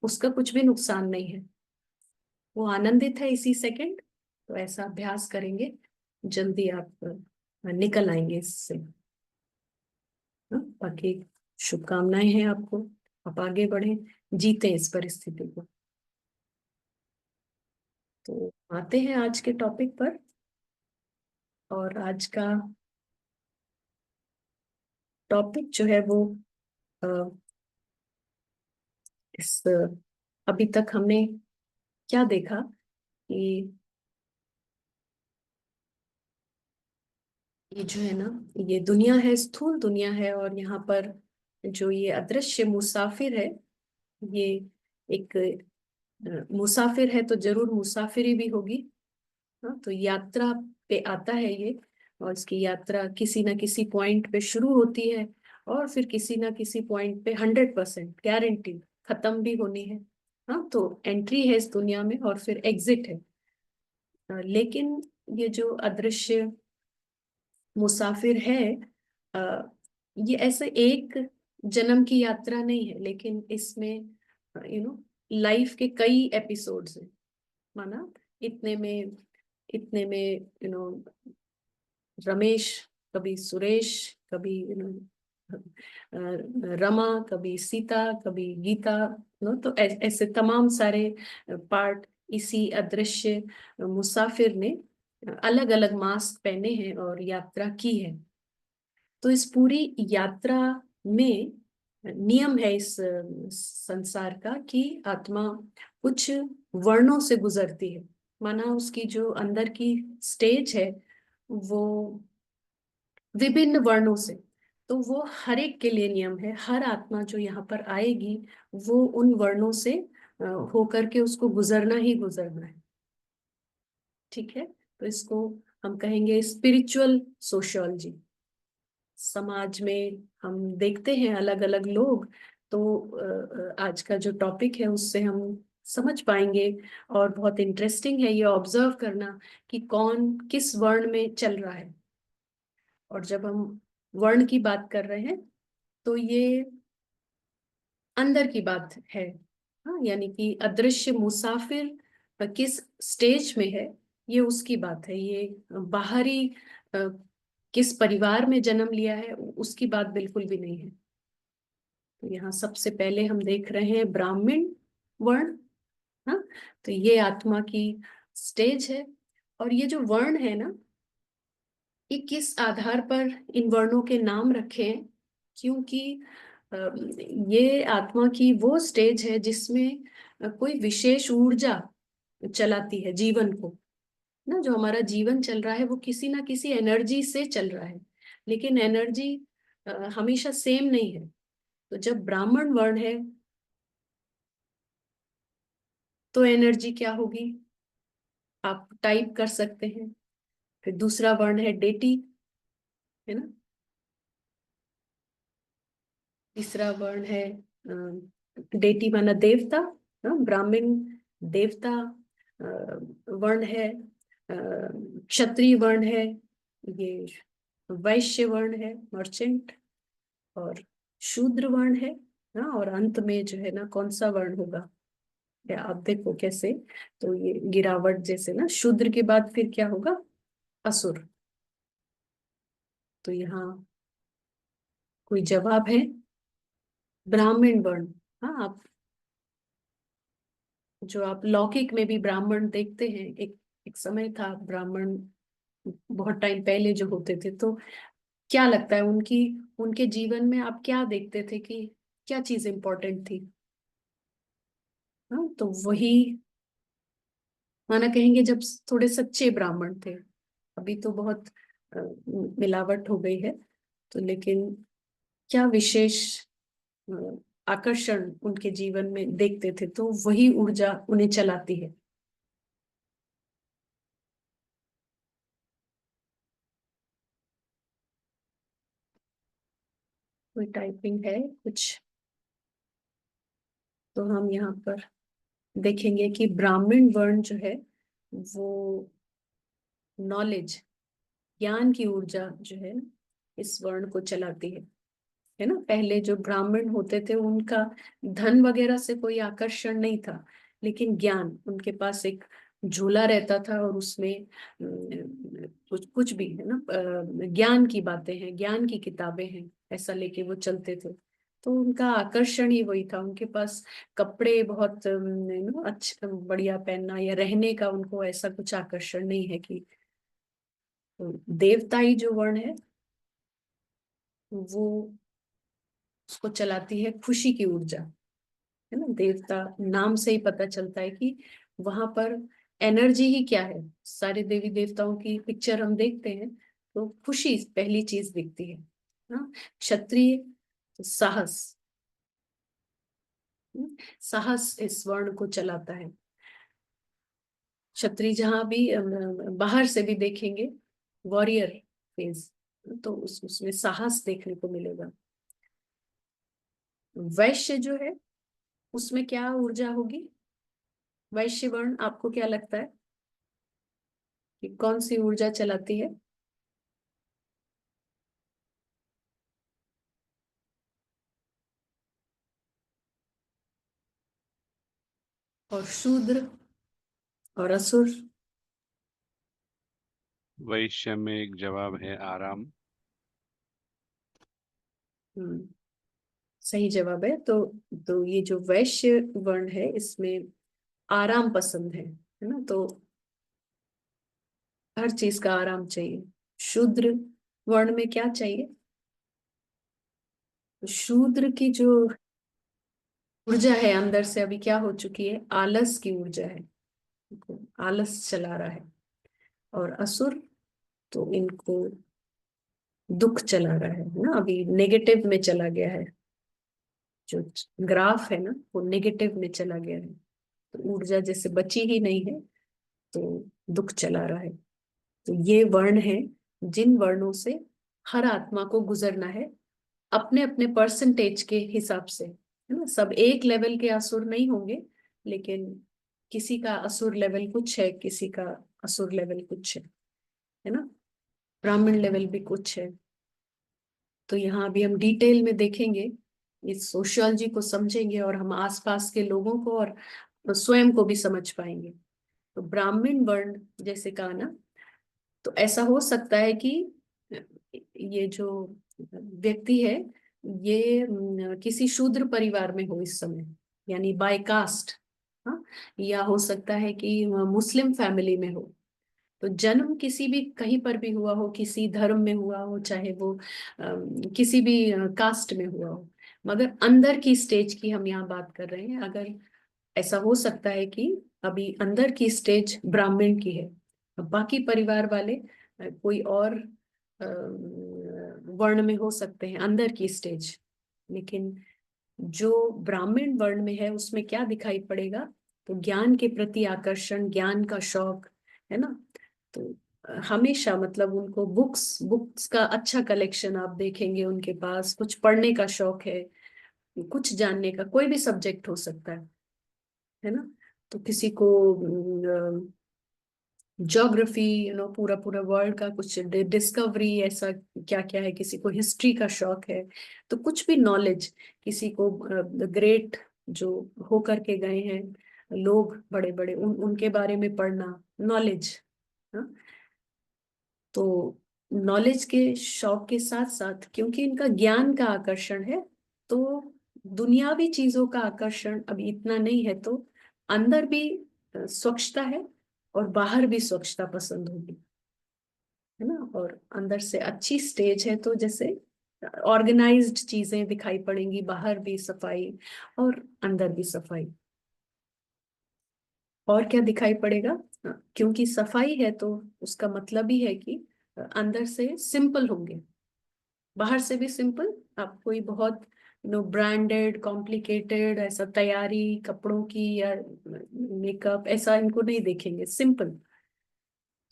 उसका कुछ भी नुकसान नहीं है, वो आनंदित है इसी सेकंड। तो ऐसा अभ्यास करेंगे, जल्दी आप निकल आएंगे इससे। हाँ, बाकी शुभकामनाएं हैं आपको, आप आगे बढ़ें, जीते इस परिस्थिति को। तो आते हैं आज के टॉपिक पर। और आज का टॉपिक जो है वो अ, इस अभी तक हमने क्या देखा कि ये जो है ना, ये दुनिया है, स्थूल दुनिया है, और यहाँ पर जो ये अदृश्य मुसाफिर है, ये एक मुसाफिर है, तो जरूर मुसाफिरी भी होगी। हाँ, तो यात्रा पे आता है ये, और इसकी यात्रा किसी ना किसी पॉइंट पे शुरू होती है, और फिर किसी ना किसी पॉइंट पे 100% गारंटी खत्म भी होनी है। हाँ, तो एंट्री है इस दुनिया में और फिर एग्जिट है। लेकिन ये जो अदृश्य मुसाफिर है, अ, ये ऐसे एक जन्म की यात्रा नहीं है, लेकिन इसमें लाइफ के कई एपिसोड्स हैं। माना इतने में रमेश, कभी सुरेश, कभी रमा, कभी सीता, कभी गीता, तो ऐसे तमाम सारे पार्ट इसी अदृश्य मुसाफिर ने अलग अलग मास्क पहने हैं और यात्रा की है। तो इस पूरी यात्रा में नियम है इस संसार का कि आत्मा कुछ वर्णों से गुजरती है। माना उसकी जो अंदर की स्टेज है, वो विभिन्न वर्णों से। तो वो हर एक के लिए नियम है, हर आत्मा जो यहाँ पर आएगी वो उन वर्णों से होकर के उसको गुजरना ही गुजरना है। ठीक है, तो इसको हम कहेंगे स्पिरिचुअल सोशियोलॉजी। समाज में हम देखते हैं अलग अलग लोग, तो आज का जो टॉपिक है उससे हम समझ पाएंगे। और बहुत इंटरेस्टिंग है ये ऑब्जर्व करना कि कौन किस वर्ण में चल रहा है। और जब हम वर्ण की बात कर रहे हैं, तो ये अंदर की बात है। हाँ, यानी कि अदृश्य मुसाफिर किस स्टेज में है, ये उसकी बात है। ये बाहरी अ, किस परिवार में जन्म लिया है उसकी बात बिल्कुल भी नहीं है। तो यहाँ सबसे पहले हम देख रहे हैं ब्राह्मण वर्ण। हाँ, तो ये आत्मा की स्टेज है। और ये जो वर्ण है ना, ये किस आधार पर इन वर्णों के नाम रखे हैं? क्योंकि अ, ये आत्मा की वो स्टेज है जिसमें कोई विशेष ऊर्जा चलाती है जीवन को। ना, जो हमारा जीवन चल रहा है वो किसी ना किसी एनर्जी से चल रहा है। लेकिन एनर्जी हमेशा सेम नहीं है। तो जब ब्राह्मण वर्ण है तो एनर्जी क्या होगी, आप टाइप कर सकते हैं। फिर दूसरा वर्ण है डेटी, है ना। तीसरा वर्ण है डेटी माना देवता, ब्राह्मण देवता वर्ण है। क्षत्रिय वर्ण है, ये वैश्य वर्ण है, मर्चेंट। और शूद्र वर्ण है ना। और अंत में जो है ना, कौन सा वर्ण होगा, या आप देखो कैसे। तो ये गिरावट जैसे ना, शूद्र के बाद फिर क्या होगा, असुर। तो यहाँ कोई जवाब है, ब्राह्मण वर्ण। हाँ, आप जो आप लौकिक में भी ब्राह्मण देखते हैं, एक समय था ब्राह्मण, बहुत टाइम पहले जो होते थे। तो क्या लगता है उनकी, उनके जीवन में आप क्या देखते थे कि क्या चीज इंपॉर्टेंट थी। हाँ, तो वही माना कहेंगे जब थोड़े सच्चे ब्राह्मण थे। अभी तो बहुत अ, मिलावट हो गई है। तो लेकिन क्या विशेष अ, आकर्षण उनके जीवन में देखते थे, तो वही ऊर्जा उन्हें चलाती है। कोई टाइपिंग है कुछ, तो हम यहाँ पर देखेंगे कि ब्राह्मण वर्ण जो है वो नॉलेज, ज्ञान की ऊर्जा जो है इस वर्ण को चलाती है ना। पहले जो ब्राह्मण होते थे उनका धन वगैरह से कोई आकर्षण नहीं था, लेकिन ज्ञान, उनके पास एक झोला रहता था और उसमें कुछ कुछ भी है ना, ज्ञान की बातें हैं, ज्ञान की किताबें हैं, ऐसा लेके वो चलते थे। तो उनका आकर्षण ही वही था। उनके पास कपड़े बहुत अच्छा बढ़िया पहनना या रहने का उनको ऐसा कुछ आकर्षण नहीं है कि। तो देवताई जो वर्ण है वो उसको चलाती है खुशी की ऊर्जा, है ना। देवता नाम से ही पता चलता है कि वहां पर एनर्जी ही क्या है। सारे देवी देवताओं की पिक्चर हम देखते हैं तो खुशी पहली चीज दिखती है ना। क्षत्रिय तो साहस, साहस इस वर्ण को चलाता है। क्षत्रिय जहां भी बाहर से भी देखेंगे, वॉरियर फेज, तो उसमें साहस देखने को मिलेगा। वैश्य जो है उसमें क्या ऊर्जा होगी, वैश्य वर्ण आपको क्या लगता है कि कौन सी ऊर्जा चलाती है। और शूद्र और असुर। वैश्य में एक जवाब है आराम। हम्म, सही जवाब है। तो ये जो वैश्य वर्ण है इसमें आराम पसंद है ना। तो हर चीज का आराम चाहिए। शूद्र वर्ण में क्या चाहिए, तो शूद्र की जो ऊर्जा है अंदर से अभी क्या हो चुकी है, आलस की ऊर्जा है, इनको आलस चला रहा है। और असुर तो इनको दुख चला रहा है ना, अभी नेगेटिव में चला गया है। जो ग्राफ है ना वो नेगेटिव में चला गया है, तो ऊर्जा जैसे बची ही नहीं है, तो दुख चला रहा है। तो ये वर्ण है जिन वर्णों से हर आत्मा को गुजरना है, अपने अपने परसेंटेज के हिसाब से, है ना। सब एक लेवल के असुर नहीं होंगे, लेकिन किसी का असुर लेवल कुछ है, किसी का असुर लेवल कुछ है ना। ब्राह्मण लेवल भी कुछ है। तो यहाँ अभी हम डिटेल में देखेंगे, इस सोशियोलॉजी को समझेंगे और हम आसपास के लोगों को और स्वयं को भी समझ पाएंगे। तो ब्राह्मण वर्ण जैसे कहा ना, तो ऐसा हो सकता है कि ये जो व्यक्ति है ये किसी शूद्र परिवार में हो इस समय, यानी बाय कास्ट। हाँ, या हो सकता है कि मुस्लिम फैमिली में हो। तो जन्म किसी भी कहीं पर भी हुआ हो, किसी धर्म में हुआ हो, चाहे वो किसी भी कास्ट में हुआ हो, मगर अंदर की स्टेज की हम यहाँ बात कर रहे हैं। अगर ऐसा हो सकता है कि अभी अंदर की स्टेज ब्राह्मण की है, अब बाकी परिवार वाले कोई और वर्ण में हो सकते हैं, अंदर की स्टेज। लेकिन जो ब्राह्मण वर्ण में है उसमें क्या दिखाई पड़ेगा? तो ज्ञान के प्रति आकर्षण, ज्ञान का शौक, है ना। तो हमेशा मतलब उनको बुक्स बुक्स का अच्छा कलेक्शन आप देखेंगे, उनके पास कुछ पढ़ने का शौक है, कुछ जानने का, कोई भी सब्जेक्ट हो सकता है ना। तो किसी को ज्योग्राफी, पूरा पूरा वर्ल्ड का कुछ डिस्कवरी, ऐसा क्या क्या है, किसी को हिस्ट्री का शौक है, तो कुछ भी नॉलेज, किसी को ग्रेट जो हो करके गए हैं लोग बड़े बड़े, उनके बारे में पढ़ना, नॉलेज। तो नॉलेज के शौक के साथ साथ क्योंकि इनका ज्ञान का आकर्षण है, तो दुनियावी चीजों का आकर्षण अभी इतना नहीं है, तो अंदर भी स्वच्छता है और बाहर भी स्वच्छता पसंद होगी, है ना। और अंदर से अच्छी स्टेज है तो जैसे ऑर्गेनाइज्ड चीजें दिखाई पड़ेंगी, बाहर भी सफाई और अंदर भी सफाई। और क्या दिखाई पड़ेगा? क्योंकि सफाई है तो उसका मतलब ही है कि अंदर से सिंपल होंगे, बाहर से भी सिंपल। आप कोई बहुत ब्रांडेड कॉम्प्लिकेटेड ऐसा तैयारी कपड़ों की या मेकअप ऐसा इनको नहीं देखेंगे, सिंपल।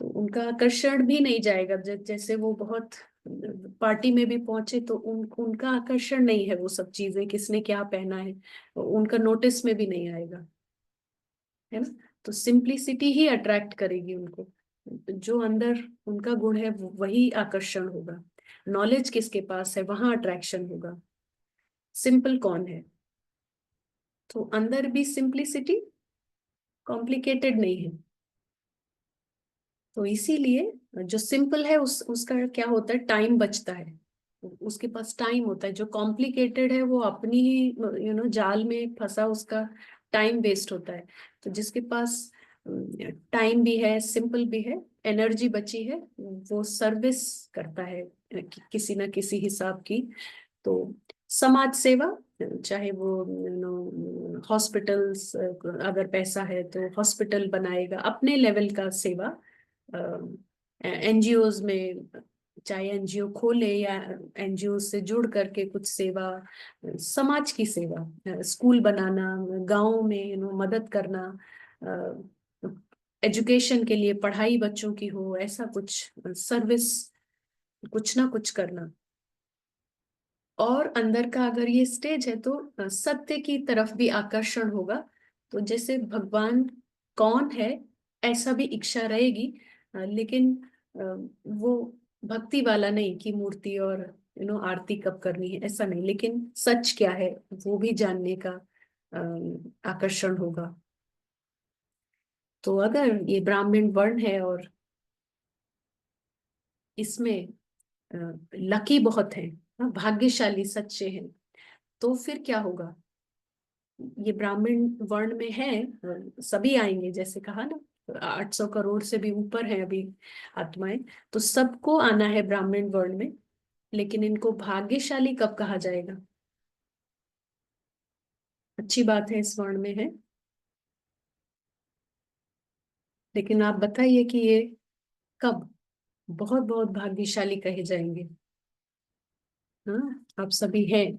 तो उनका आकर्षण भी नहीं जाएगा। जैसे वो बहुत पार्टी में भी पहुंचे तो उनका आकर्षण नहीं है वो सब चीजें, किसने क्या पहना है, उनका नोटिस में भी नहीं आएगा, है ना। तो सिंप्लिसिटी ही अट्रैक्ट करेगी उनको, जो अंदर उनका गुण है वही आकर्षण होगा। नॉलेज किसके पास है वहां अट्रैक्शन होगा। सिंपल कौन है? तो अंदर भी सिंप्लिसिटी, कॉम्प्लिकेटेड नहीं है। तो इसीलिए जो सिंपल है उसका क्या होता है, टाइम बचता है, उसके पास टाइम होता है। जो कॉम्प्लिकेटेड है वो अपनी ही जाल में फंसा, उसका टाइम वेस्ट होता है। तो जिसके पास टाइम भी है, सिंपल भी है, एनर्जी बची है, वो सर्विस करता है किसी ना किसी हिसाब की। तो समाज सेवा, चाहे वो हॉस्पिटल्स, अगर पैसा है तो हॉस्पिटल बनाएगा, अपने लेवल का सेवा। एनजीओज में चाहे एनजीओ खोले या एनजीओ से जुड़ करके कुछ सेवा, समाज की सेवा, स्कूल बनाना, गांव में मदद करना, एजुकेशन के लिए पढ़ाई बच्चों की हो, ऐसा कुछ सर्विस, कुछ ना कुछ करना। और अंदर का अगर ये स्टेज है तो सत्य की तरफ भी आकर्षण होगा। तो जैसे भगवान कौन है ऐसा भी इच्छा रहेगी, लेकिन वो भक्ति वाला नहीं कि मूर्ति और आरती कब करनी है, ऐसा नहीं, लेकिन सच क्या है वो भी जानने का आकर्षण होगा। तो अगर ये ब्राह्मण वर्ण है और इसमें लकी बहुत है, भाग्यशाली सच्चे हैं, तो फिर क्या होगा? ये ब्राह्मण वर्ण में है, सभी आएंगे, जैसे कहा ना 800 करोड़ से भी ऊपर है अभी आत्माएं, तो सबको आना है ब्राह्मण वर्ण में। लेकिन इनको भाग्यशाली कब कहा जाएगा? अच्छी बात है इस वर्ण में है, लेकिन आप बताइए कि ये कब बहुत बहुत भाग्यशाली कहे जाएंगे? हाँ, आप सभी हैं।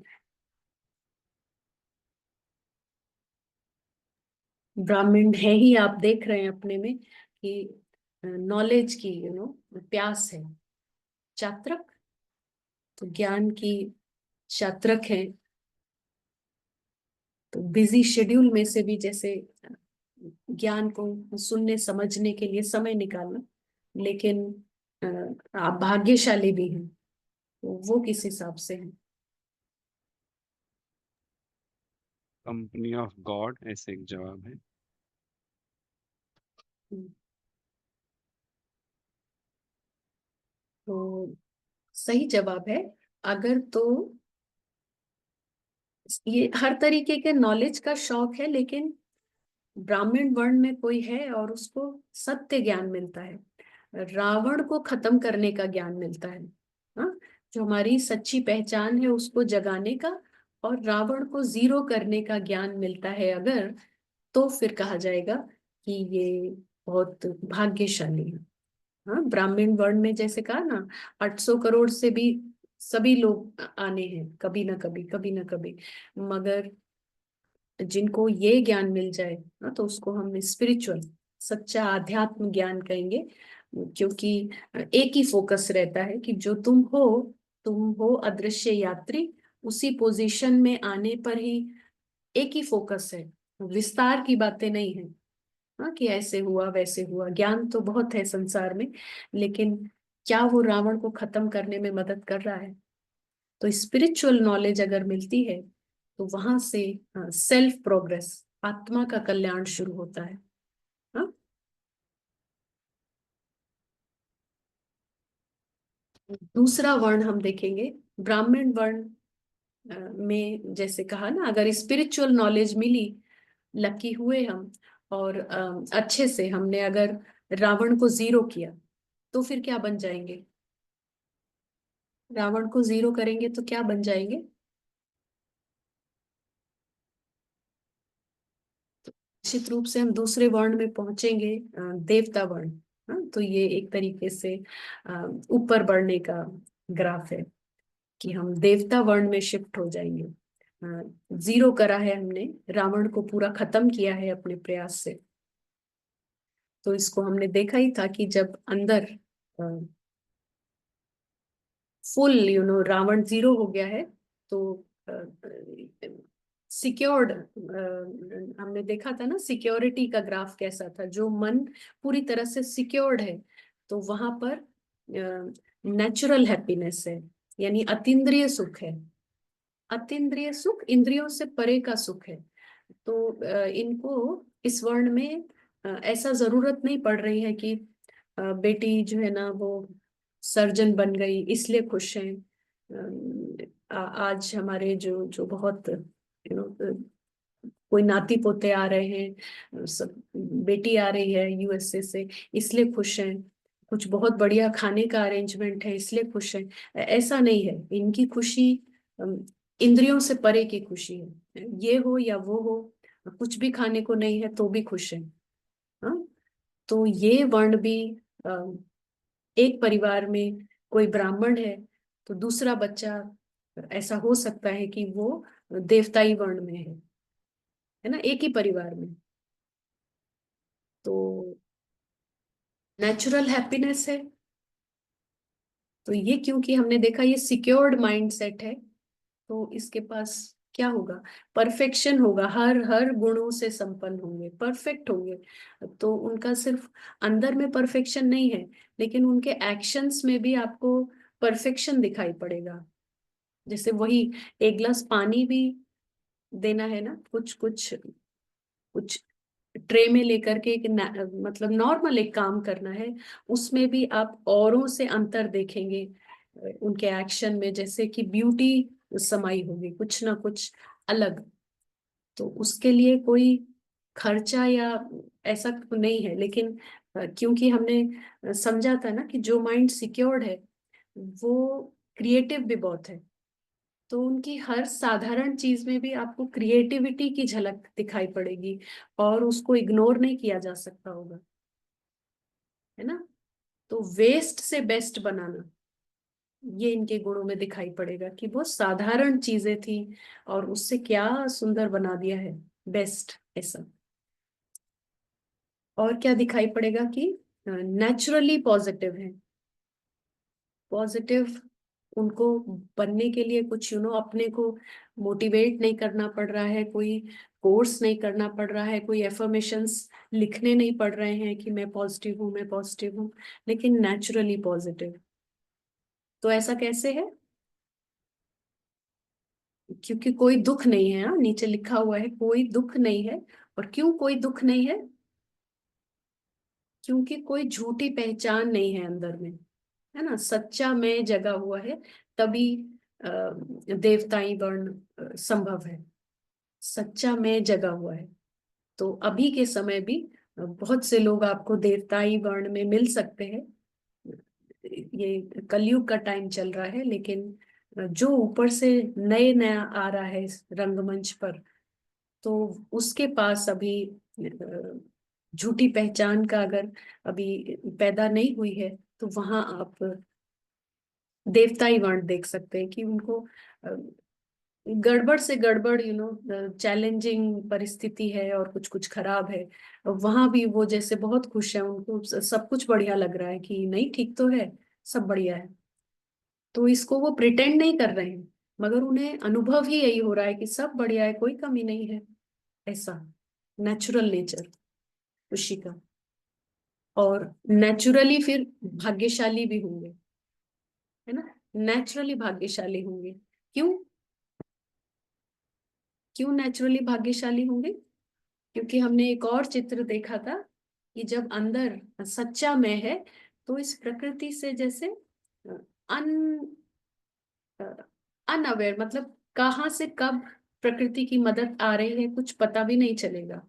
ब्राह्मण है ही, आप देख रहे हैं अपने में कि नॉलेज की प्यास है, चात्रक, तो ज्ञान की चात्रक है। तो बिजी शेड्यूल में से भी जैसे ज्ञान को सुनने समझने के लिए समय निकालना, लेकिन आप भाग्यशाली भी हैं, तो वो किस हिसाब से है? कंपनी ऑफ गॉड, ऐसे एक जवाब है। तो सही जवाब है। अगर तो ये हर तरीके के नॉलेज का शौक है, लेकिन ब्राह्मण वर्ण में कोई है और उसको सत्य ज्ञान मिलता है, रावण को खत्म करने का ज्ञान मिलता है। हाँ, जो हमारी सच्ची पहचान है उसको जगाने का और रावण को जीरो करने का ज्ञान मिलता है अगर, तो फिर कहा जाएगा कि ये बहुत भाग्यशाली है। हाँ, ब्राह्मण वर्ण में जैसे कहा ना, 800 करोड़ से भी सभी लोग आने हैं कभी ना कभी, कभी ना कभी। मगर जिनको ये ज्ञान मिल जाए ना, तो उसको हम स्पिरिचुअल, सच्चा आध्यात्म ज्ञान कहेंगे। क्योंकि एक ही फोकस रहता है कि जो तुम हो अदृश्य यात्री। उसी पोजीशन में आने पर ही एक ही फोकस है, विस्तार की बातें नहीं है। हाँ, कि ऐसे हुआ वैसे हुआ, ज्ञान तो बहुत है संसार में, लेकिन क्या वो रावण को खत्म करने में मदद कर रहा है? तो स्पिरिचुअल नॉलेज अगर मिलती है, तो वहां से सेल्फ प्रोग्रेस, आत्मा का कल्याण शुरू होता है। हाँ, दूसरा वर्ण हम देखेंगे, ब्राह्मण वर्ण में जैसे कहा ना, अगर स्पिरिचुअल नॉलेज मिली, लकी हुए हम, और अच्छे से हमने अगर रावण को जीरो किया, तो फिर क्या बन जाएंगे? रावण को जीरो करेंगे तो क्या बन जाएंगे? निश्चित रूप से हम दूसरे वर्ण में पहुंचेंगे, देवता वर्ण। हाँ, तो ये एक तरीके से ऊपर बढ़ने का ग्राफ है, कि हम देवता वर्ण में शिफ्ट हो जाएंगे। जीरो करा है हमने, रावण को पूरा खत्म किया है अपने प्रयास से। तो इसको हमने देखा ही था कि जब अंदर फुल रावण जीरो हो गया है, तो सिक्योर्ड, हमने देखा था ना सिक्योरिटी का ग्राफ कैसा था, जो मन पूरी तरह से सिक्योर्ड है, तो वहां पर नेचुरल हैप्पीनेस है, यानी अतीन्द्रिय सुख है। अतीन्द्रिय सुख इंद्रियों से परे का सुख है। तो इनको इस वर्ण में ऐसा जरूरत नहीं पड़ रही है कि बेटी जो है ना वो सर्जन बन गई इसलिए खुश हैं। आज हमारे जो जो बहुत कोई नाती पोते आ रहे हैं, सब बेटी आ रही है यूएसए से, इसलिए खुश हैं। कुछ बहुत बढ़िया खाने का अरेंजमेंट है इसलिए खुश हैं। ऐसा नहीं है, इनकी खुशी अम, इंद्रियों से परे की खुशी है। ये हो या वो हो, कुछ भी खाने को नहीं है तो भी खुश है। हाँ, तो ये वर्ण भी, एक परिवार में कोई ब्राह्मण है, तो दूसरा बच्चा ऐसा हो सकता है कि वो देवताई वर्ण में है ना, एक ही परिवार में। तो नेचुरल हैप्पीनेस है। तो ये क्योंकि हमने देखा ये सिक्योर्ड माइंड सेट है, तो इसके पास क्या होगा? परफेक्शन होगा, हर हर गुणों से संपन्न होंगे, परफेक्ट होंगे। तो उनका सिर्फ अंदर में परफेक्शन नहीं है, लेकिन उनके एक्शंस में भी आपको परफेक्शन दिखाई पड़ेगा। जैसे वही एक गिलास पानी भी देना है ना, कुछ कुछ कुछ ट्रे में लेकर के मतलब नॉर्मल एक काम करना है, उसमें भी आप औरों से अंतर देखेंगे। उनके एक्शन में जैसे कि ब्यूटी समाई होगी, कुछ ना कुछ अलग। तो उसके लिए कोई खर्चा या ऐसा नहीं है, लेकिन क्योंकि हमने समझा था ना कि जो माइंड सिक्योर्ड है वो क्रिएटिव भी बहुत है। तो उनकी हर साधारण चीज में भी आपको क्रिएटिविटी की झलक दिखाई पड़ेगी, और उसको इग्नोर नहीं किया जा सकता होगा, है ना। तो वेस्ट से बेस्ट बनाना, ये इनके गुणों में दिखाई पड़ेगा कि बहुत साधारण चीजें थी और उससे क्या सुंदर बना दिया है, बेस्ट ऐसा। और क्या दिखाई पड़ेगा कि नेचुरली पॉजिटिव है। पॉजिटिव उनको बनने के लिए कुछ अपने को मोटिवेट नहीं करना पड़ रहा है, कोई कोर्स नहीं करना पड़ रहा है, कोई एफर्मेशंस लिखने नहीं पड़ रहे हैं कि मैं पॉजिटिव हूँ, मैं पॉजिटिव हूँ, लेकिन नेचुरली पॉजिटिव। तो ऐसा कैसे है? क्योंकि कोई दुख नहीं है। हाँ, नीचे लिखा हुआ है कोई दुख नहीं है। और क्यों कोई दुख नहीं है? क्योंकि कोई झूठी पहचान नहीं है अंदर में, है ना, सच्चा मैं जगा हुआ है। तभी देवताई वर्ण संभव है। सच्चा मैं जगा हुआ है। तो अभी के समय भी बहुत से लोग आपको देवताई वर्ण में मिल सकते हैं। ये कलयुग का टाइम चल रहा है, लेकिन जो ऊपर से नए नया आ रहा है इस रंगमंच पर, तो उसके पास अभी झूठी पहचान का अगर अभी पैदा नहीं हुई है, तो वहां आप देवताई वर्ण देख सकते हैं कि उनको अ, गड़बड़ से गड़बड़, चैलेंजिंग परिस्थिति है और कुछ कुछ खराब है। वहां भी वो जैसे बहुत खुश है, उनको सब कुछ बढ़िया लग रहा है कि नहीं ठीक तो है, सब बढ़िया है। तो इसको वो प्रिटेंड नहीं कर रहे हैं, मगर उन्हें अनुभव ही यही हो रहा है कि सब बढ़िया है, कोई कमी नहीं है। ऐसा नेचुरल नेचर खुशी का। और नेचुरली फिर भाग्यशाली भी होंगे, है ना। नेचुरली भाग्यशाली होंगे। क्यों? क्यों नेचुरली भाग्यशाली होंगे? क्योंकि हमने एक और चित्र देखा था कि जब अंदर सच्चा मैं है, तो इस प्रकृति से जैसे अन अनअवेयर, मतलब कहाँ से कब प्रकृति की मदद आ रही है कुछ पता भी नहीं चलेगा,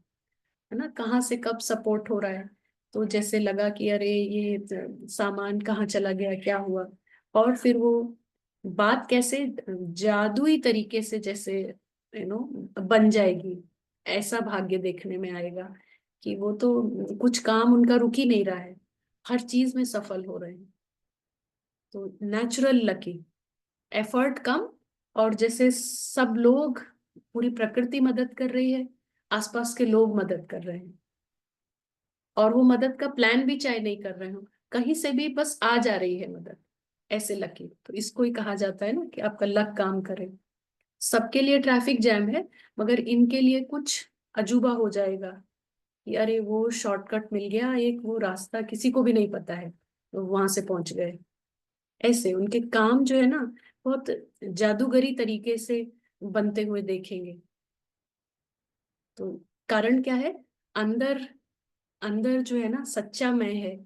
है ना। कहाँ से कब सपोर्ट हो रहा है। तो जैसे लगा कि अरे ये सामान कहाँ चला गया, क्या हुआ। और फिर वो बात कैसे जादुई तरीके से जैसे बन जाएगी, ऐसा भाग्य देखने में आएगा कि वो तो कुछ काम उनका रुक ही नहीं रहा है, हर चीज में सफल हो रहे हैं। तो नेचुरल लकी, एफर्ट कम, और जैसे सब लोग, पूरी प्रकृति मदद कर रही है, आसपास के लोग मदद कर रहे हैं, और वो मदद का प्लान भी चाहे नहीं कर रहे हो, कहीं से भी बस आ जा रही है मदद। ऐसे लकी, तो इसको ही कहा जाता है ना कि आपका लक काम करे। सबके लिए ट्रैफिक जैम है, मगर इनके लिए कुछ अजूबा हो जाएगा कि अरे वो शॉर्टकट मिल गया, एक वो रास्ता किसी को भी नहीं पता है, तो वहां से पहुंच गए। ऐसे उनके काम जो है ना, बहुत जादूगरी तरीके से बनते हुए देखेंगे। तो कारण क्या है? अंदर, अंदर जो है ना सच्चा मैं है,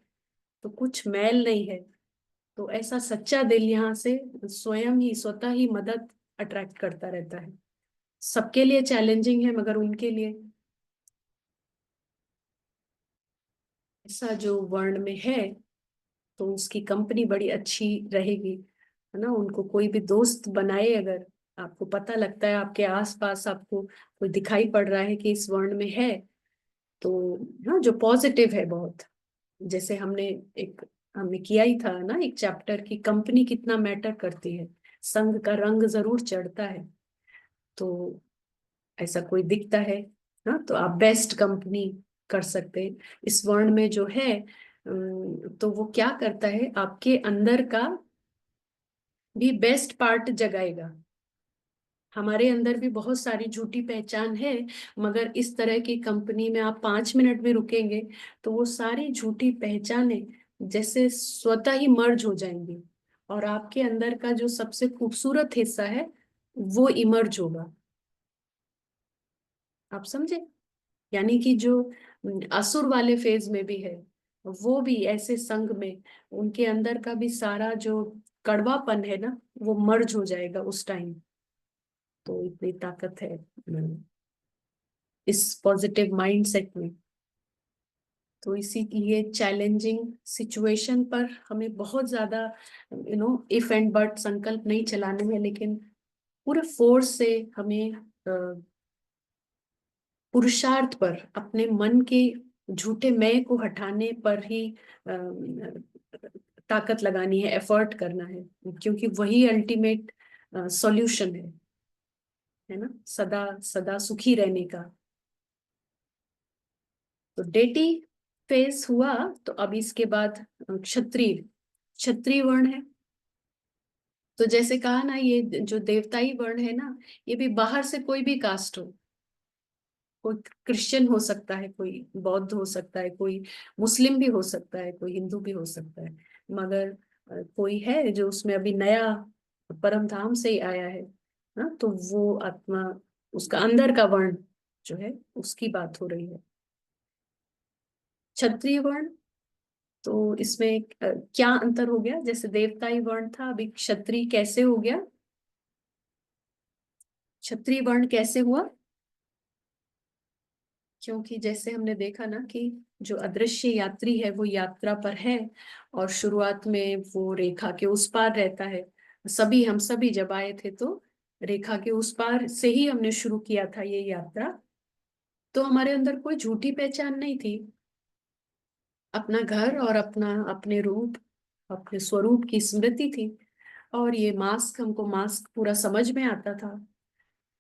तो कुछ मैल नहीं है। तो ऐसा सच्चा दिल यहाँ से स्वयं ही स्वतः ही मदद अट्रैक्ट करता रहता है। सबके लिए चैलेंजिंग है, मगर उनके लिए ऐसा जो वर्ण में है, तो उसकी कंपनी बड़ी अच्छी रहेगी, है ना। उनको कोई भी दोस्त बनाए अगर, आपको पता लगता है आपके आसपास आपको कोई दिखाई पड़ रहा है कि इस वर्ण में है, तो हाँ जो पॉजिटिव है बहुत। जैसे एक हमने किया ही था ना एक चैप्टर की, कंपनी कितना मैटर करती है, संग का रंग जरूर चढ़ता है। तो ऐसा कोई दिखता है, हाँ, तो आप बेस्ट कंपनी कर सकते हैं। इस वर्ण में जो है तो वो क्या करता है, आपके अंदर का भी बेस्ट पार्ट जगाएगा। हमारे अंदर भी बहुत सारी झूठी पहचान है, मगर इस तरह की कंपनी में आप 5 मिनट भी रुकेंगे, तो वो सारी झूठी पहचानें जैसे स्वतः ही मर्ज हो जाएंगी, और आपके अंदर का जो सबसे खूबसूरत हिस्सा है वो इमर्ज होगा। आप समझे? यानी कि जो असुर वाले फेज में भी है, वो भी ऐसे संग में उनके अंदर का भी सारा जो कड़वापन है ना, वो मर्ज हो जाएगा उस टाइम। तो इतनी ताकत है इस पॉजिटिव माइंडसेट में। तो इसीलिए चैलेंजिंग सिचुएशन पर हमें बहुत ज्यादा इफ एंड बट संकल्प नहीं चलाने हैं, लेकिन पूरे फोर्स से हमें पुरुषार्थ पर, अपने मन के झूठे मैं को हटाने पर ही ताकत लगानी है, एफर्ट करना है, क्योंकि वही अल्टीमेट सॉल्यूशन है ना, सदा सदा सुखी रहने का। तो डेटी फेस हुआ, तो अब इसके बाद क्षत्रिय, क्षत्रिय वर्ण है। तो जैसे कहा ना, ये जो देवताई वर्ण है ना, ये भी बाहर से कोई भी कास्ट हो, कोई क्रिश्चियन हो सकता है, कोई बौद्ध हो सकता है, कोई मुस्लिम भी हो सकता है, कोई हिंदू भी हो सकता है, मगर कोई है जो उसमें अभी नया परम धाम से ही आया है ना, तो वो आत्मा, उसका अंदर का वर्ण जो है उसकी बात हो रही है। क्षत्रिय वर्ण, तो इसमें क्या अंतर हो गया? जैसे देवताई वर्ण था, अभी क्षत्रिय कैसे हो गया? क्षत्रिय वर्ण कैसे हुआ? क्योंकि जैसे हमने देखा ना कि जो अदृश्य यात्री है वो यात्रा पर है, और शुरुआत में वो रेखा के उस पार रहता है। हम सभी जब आए थे, तो रेखा के उस पार से ही हमने शुरू किया था ये यात्रा। तो हमारे अंदर कोई झूठी पहचान नहीं थी, अपना घर और अपना अपने रूप, अपने स्वरूप की स्मृति थी। और ये मास्क, हमको मास्क पूरा समझ में आता था,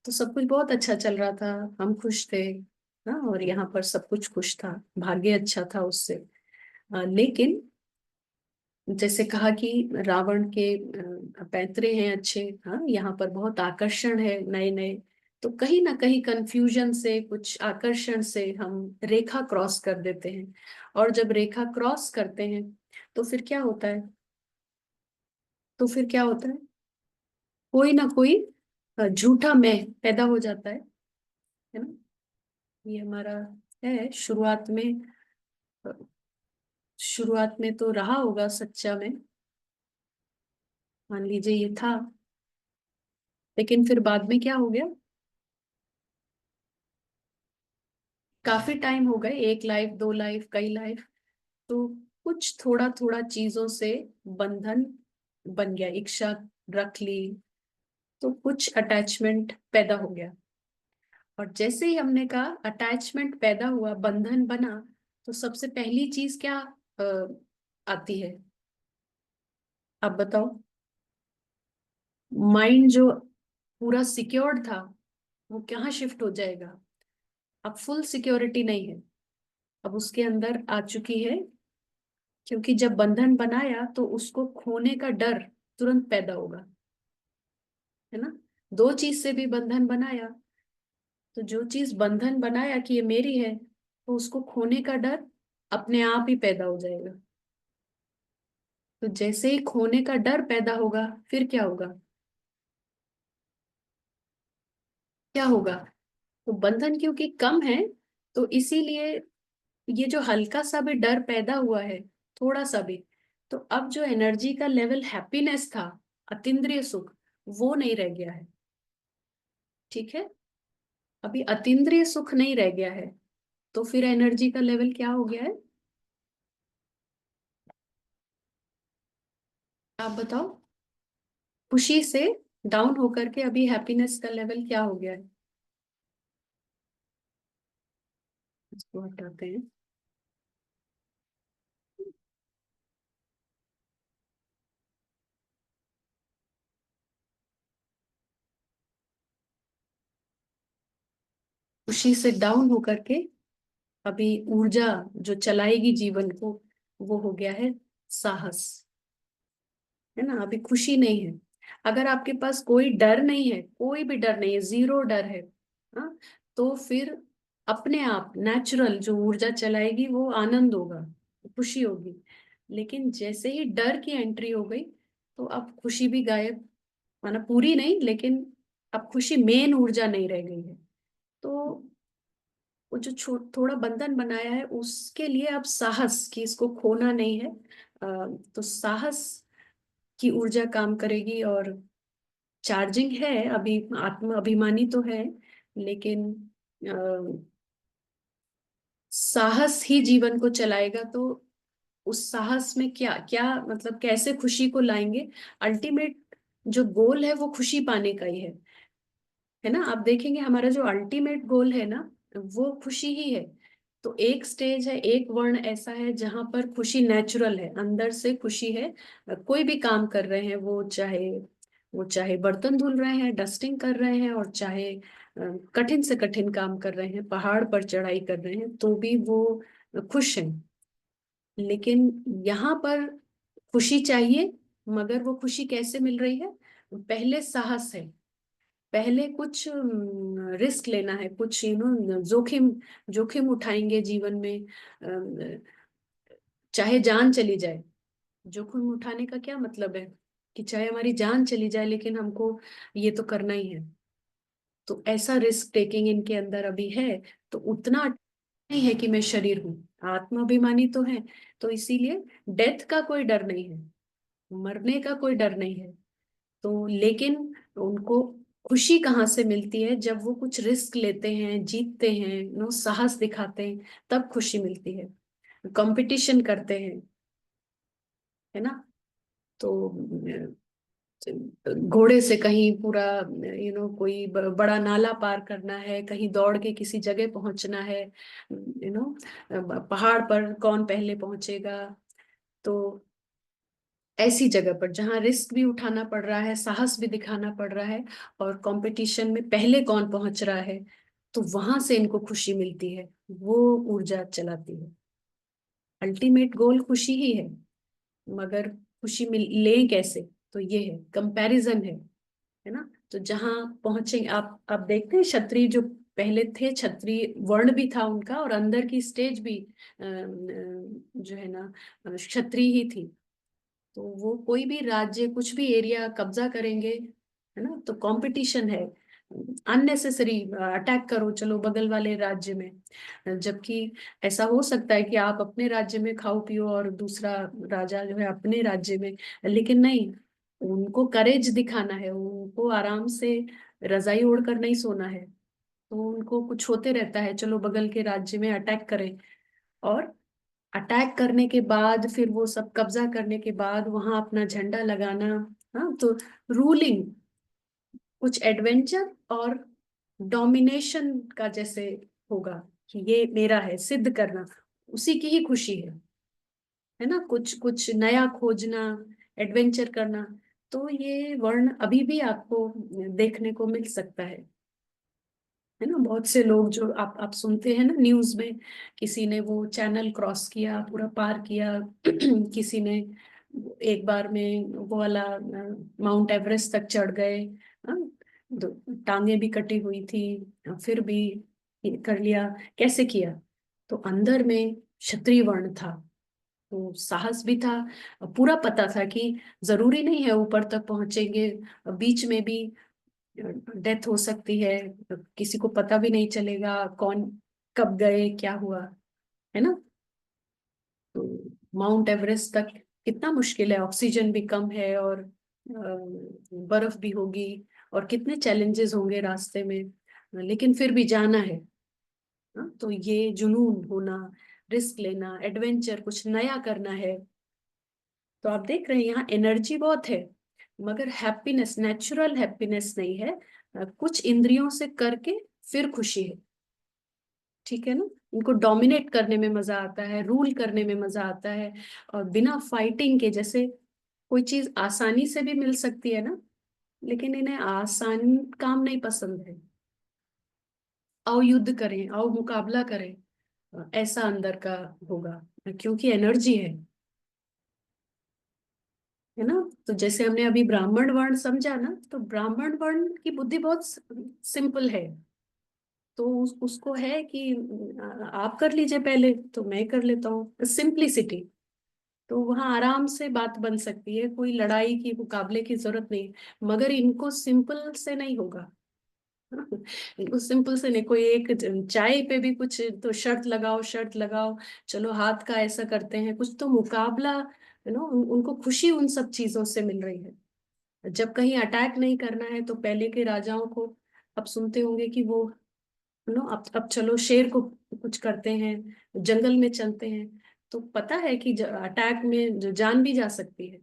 तो सब कुछ बहुत अच्छा चल रहा था। हम खुश थे। हाँ, और यहाँ पर सब कुछ खुश था, भाग्य अच्छा था उससे। लेकिन जैसे कहा कि रावण के पैतरे हैं अच्छे, हाँ, यहाँ पर बहुत आकर्षण है नए नए। तो कहीं ना कहीं कंफ्यूजन से, कुछ आकर्षण से हम रेखा क्रॉस कर देते हैं। और जब रेखा क्रॉस करते हैं तो फिर क्या होता है? तो फिर क्या होता है? कोई ना कोई झूठा मैं पैदा हो जाता है ना। ये हमारा है शुरुआत में। शुरुआत में तो रहा होगा सच्चा में, मान लीजिए ये था। लेकिन फिर बाद में क्या हो गया? काफी टाइम हो गए, एक लाइफ, दो लाइफ, कई लाइफ। तो कुछ थोड़ा थोड़ा चीजों से बंधन बन गया, इच्छा रख ली, तो कुछ अटैचमेंट पैदा हो गया। और जैसे ही हमने कहा अटैचमेंट पैदा हुआ, बंधन बना, तो सबसे पहली चीज क्या आती है? आप बताओ। माइंड जो पूरा सिक्योर्ड था, वो कहाँ शिफ्ट हो जाएगा? अब फुल सिक्योरिटी नहीं है, अब उसके अंदर आ चुकी है। क्योंकि जब बंधन बनाया तो उसको खोने का डर तुरंत पैदा होगा, है ना। दो चीज से भी बंधन बनाया, तो जो चीज बंधन बनाया कि ये मेरी है, तो उसको खोने का डर अपने आप ही पैदा हो जाएगा। तो जैसे ही खोने का डर पैदा होगा, फिर क्या होगा? क्या होगा? तो बंधन क्योंकि कम है, तो इसीलिए ये जो हल्का सा भी डर पैदा हुआ है, थोड़ा सा भी, तो अब जो एनर्जी का लेवल हैप्पीनेस था, अतीन्द्रिय सुख, वो नहीं रह गया है। ठीक है, अभी अतीन्द्रिय सुख नहीं रह गया है, तो फिर एनर्जी का लेवल क्या हो गया है? आप बताओ। खुशी से डाउन होकर के अभी हैप्पीनेस का लेवल क्या हो गया है? इसको हटाते हैं। खुशी से डाउन होकर के अभी ऊर्जा जो चलाएगी जीवन को, वो हो गया है साहस, है ना। अभी खुशी नहीं है। अगर आपके पास कोई डर नहीं है, कोई भी डर नहीं है, जीरो डर है, हाँ, तो फिर अपने आप नेचुरल जो ऊर्जा चलाएगी वो आनंद होगा, खुशी होगी। लेकिन जैसे ही डर की एंट्री हो गई, तो अब खुशी भी गायब, माना पूरी नहीं, लेकिन अब खुशी मेन ऊर्जा नहीं रह गई है। तो वो जो थोड़ा बंधन बनाया है, उसके लिए अब साहस कि इसको खोना नहीं है। तो साहस की ऊर्जा काम करेगी, और चार्जिंग है अभी, आत्म अभिमानी तो है, लेकिन साहस ही जीवन को चलाएगा। तो उस साहस में क्या क्या मतलब, कैसे खुशी को लाएंगे? अल्टीमेट जो गोल है वो खुशी पाने का ही है ना। आप देखेंगे हमारा जो अल्टीमेट गोल है ना, वो खुशी ही है। तो एक स्टेज है, एक वर्ण ऐसा है जहां पर खुशी नेचुरल है, अंदर से खुशी है। कोई भी काम कर रहे हैं, वो चाहे बर्तन धुल रहे हैं, डस्टिंग कर रहे हैं, और चाहे कठिन से कठिन काम कर रहे हैं, पहाड़ पर चढ़ाई कर रहे हैं, तो भी वो खुश हैं। लेकिन यहाँ पर खुशी चाहिए, मगर वो खुशी कैसे मिल रही है? पहले साहस है, पहले कुछ रिस्क लेना है, कुछ जोखिम, जोखिम उठाएंगे जीवन में। चाहे जान चली जाए। जोखिम उठाने का क्या मतलब है? कि चाहे हमारी जान चली जाए, लेकिन हमको ये तो करना ही है। तो ऐसा रिस्क टेकिंग इनके अंदर अभी है। तो उतना नहीं है कि मैं शरीर हूँ, आत्माभिमानी तो है। तो इसीलिए डेथ का कोई डर नहीं है, मरने का कोई डर नहीं है। तो लेकिन उनको खुशी कहाँ से मिलती है? जब वो कुछ रिस्क लेते हैं, जीतते हैं, नो साहस दिखाते हैं, तब खुशी मिलती है। कंपटीशन करते हैं, है ना। तो घोड़े से कहीं पूरा कोई बड़ा नाला पार करना है, कहीं दौड़ के किसी जगह पहुंचना है, पहाड़ पर कौन पहले पहुंचेगा। तो ऐसी जगह पर जहां रिस्क भी उठाना पड़ रहा है, साहस भी दिखाना पड़ रहा है, और कंपटीशन में पहले कौन पहुंच रहा है, तो वहां से इनको खुशी मिलती है, वो ऊर्जा चलाती है। अल्टीमेट गोल खुशी ही है, मगर खुशी मिल ले कैसे, तो ये है कंपैरिजन है ना। तो जहां पहुंचे आप देखते हैं क्षत्रिय जो पहले थे, क्षत्रिय वर्ण भी था उनका, और अंदर की स्टेज भी जो है ना क्षत्रिय ही थी। तो वो कोई भी राज्य, कुछ भी एरिया कब्जा करेंगे, है ना, तो कंपटीशन है, अननेसेसरी अटैक करो चलो बगल वाले राज्य में, जबकि ऐसा हो सकता है कि आप अपने राज्य में खाओ पियो और दूसरा राजा जो है अपने राज्य में। लेकिन नहीं, उनको करेज दिखाना है, उनको आराम से रजाई ओढ़कर नहीं सोना है, तो उनको कुछ होते रहता है, चलो बगल के राज्य में अटैक करें, और अटैक करने के बाद फिर वो सब कब्जा करने के बाद वहां अपना झंडा लगाना। हाँ, तो रूलिंग कुछ एडवेंचर और डोमिनेशन का जैसे होगा, कि ये मेरा है सिद्ध करना, उसी की ही खुशी है ना, कुछ कुछ नया खोजना, एडवेंचर करना। तो ये वर्ण अभी भी आपको देखने को मिल सकता है ना। बहुत से लोग जो आप सुनते हैं ना न्यूज में, किसी ने वो चैनल क्रॉस किया, पूरा पार किया किसी ने एक बार में वो वाला माउंट एवरेस्ट तक चढ़ गए, हाँ, टांगे भी कटी हुई थी, फिर भी ये कर लिया। कैसे किया? तो अंदर में क्षत्रिय वर्ण था, तो साहस भी था, पूरा पता था कि जरूरी नहीं है ऊपर तक पहुंचेंगे, बीच में भी डेथ हो सकती है, किसी को पता भी नहीं चलेगा कौन कब गए क्या हुआ, है ना। तो माउंट एवरेस्ट तक कितना मुश्किल है, ऑक्सीजन भी कम है, और बर्फ भी होगी, और कितने चैलेंजेस होंगे रास्ते में, लेकिन फिर भी जाना है। हाँ, तो ये जुनून होना, रिस्क लेना, एडवेंचर, कुछ नया करना है। तो आप देख रहे हैं यहाँ एनर्जी बहुत है, मगर हैप्पीनेस, नेचुरल हैप्पीनेस नहीं है, कुछ इंद्रियों से करके फिर खुशी है। ठीक है ना। इनको डोमिनेट करने में मजा आता है, रूल करने में मजा आता है, और बिना फाइटिंग के, जैसे कोई चीज आसानी से भी मिल सकती है ना, लेकिन इन्हें आसान काम नहीं पसंद है। आओ युद्ध करें, आओ मुकाबला करें, ऐसा अंदर का होगा, क्योंकि एनर्जी है ना। तो जैसे हमने अभी ब्राह्मण वर्ण समझा ना, तो ब्राह्मण वर्ण की बुद्धि बहुत सिंपल है, तो उसको है कि आप कर लीजिए पहले तो मैं कर लेता हूँ, सिंप्लिसिटी। तो वहां आराम से बात बन सकती है, कोई लड़ाई की मुकाबले की जरूरत नहीं। मगर इनको सिंपल से नहीं होगा इनको सिंपल से नहीं, कोई एक चाय पे भी कुछ तो शर्त लगाओ, शर्त लगाओ, चलो हाथ का ऐसा करते हैं, कुछ तो मुकाबला, उनको खुशी उन सब चीजों से मिल रही है। जब कहीं अटैक नहीं करना है, तो पहले के राजाओं को आप सुनते होंगे कि वो अब चलो शेर को कुछ करते हैं, जंगल में चलते हैं, तो पता है कि अटैक में जो जान भी जा सकती है,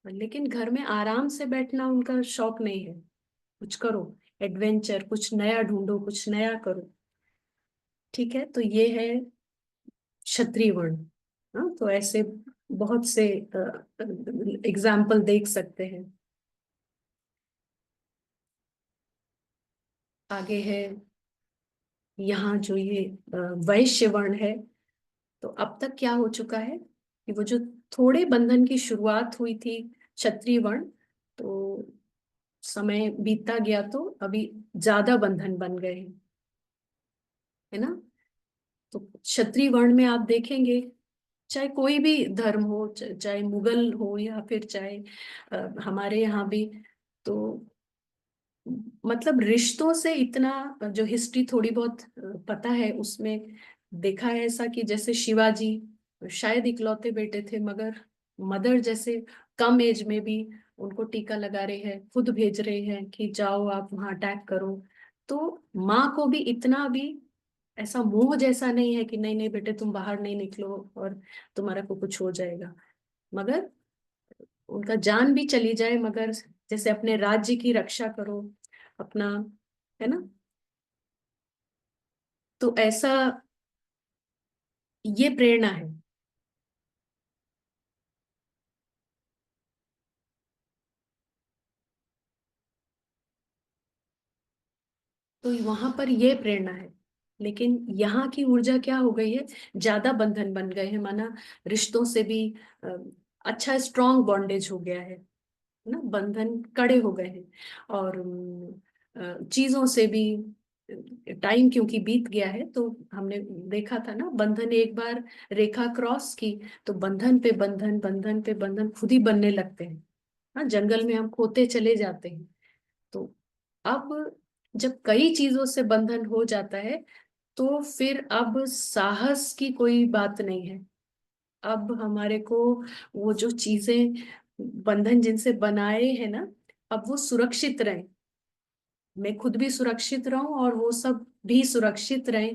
लेकिन घर में आराम से बैठना उनका शौक नहीं है। कुछ करो, एडवेंचर, कुछ नया ढूंढो, कुछ नया करो। ठीक है, तो ये है क्षत्रिय वर्ण। हाँ, तो ऐसे बहुत से एग्जाम्पल देख सकते हैं। आगे है यहाँ जो ये वैश्य वर्ण है, तो अब तक क्या हो चुका है कि वो जो थोड़े बंधन की शुरुआत हुई थी क्षत्रिय वर्ण, तो समय बीतता गया तो अभी ज्यादा बंधन बन गए हैं, है ना। तो क्षत्रिय वर्ण में आप देखेंगे, चाहे कोई भी धर्म हो, चाहे मुगल हो या फिर चाहे हमारे यहाँ भी, तो मतलब रिश्तों से इतना, जो हिस्ट्री थोड़ी बहुत पता है उसमें देखा है ऐसा कि जैसे शिवाजी शायद इकलौते बेटे थे, मगर मदर जैसे कम एज में भी उनको टीका लगा रहे हैं, खुद भेज रहे हैं कि जाओ आप वहां अटैक करो। तो माँ को भी इतना भी ऐसा मोह जैसा नहीं है कि नहीं नहीं बेटे तुम बाहर नहीं निकलो और तुम्हारा को कुछ हो जाएगा, मगर उनका जान भी चली जाए, मगर जैसे अपने राज्य की रक्षा करो, अपना, है ना। तो ऐसा, ये प्रेरणा है। तो वहां पर ये प्रेरणा है। लेकिन यहाँ की ऊर्जा क्या हो गई है, ज्यादा बंधन बन गए हैं, माना रिश्तों से भी अ, अच्छा स्ट्रॉन्ग बॉन्डेज हो गया है ना, बंधन कड़े हो गए हैं। और चीजों से भी टाइम क्योंकि बीत गया है, तो हमने देखा था ना, बंधन एक बार रेखा क्रॉस की तो बंधन पे बंधन, बंधन पे बंधन खुद ही बनने लगते हैं। हाँ, जंगल में हम खोते चले जाते हैं। तो अब जब कई चीजों से बंधन हो जाता है, तो फिर अब साहस की कोई बात नहीं है। अब हमारे को वो जो चीजें, बंधन जिनसे बनाए हैं ना, अब वो सुरक्षित रहे, मैं खुद भी सुरक्षित रहूं और वो सब भी सुरक्षित रहे,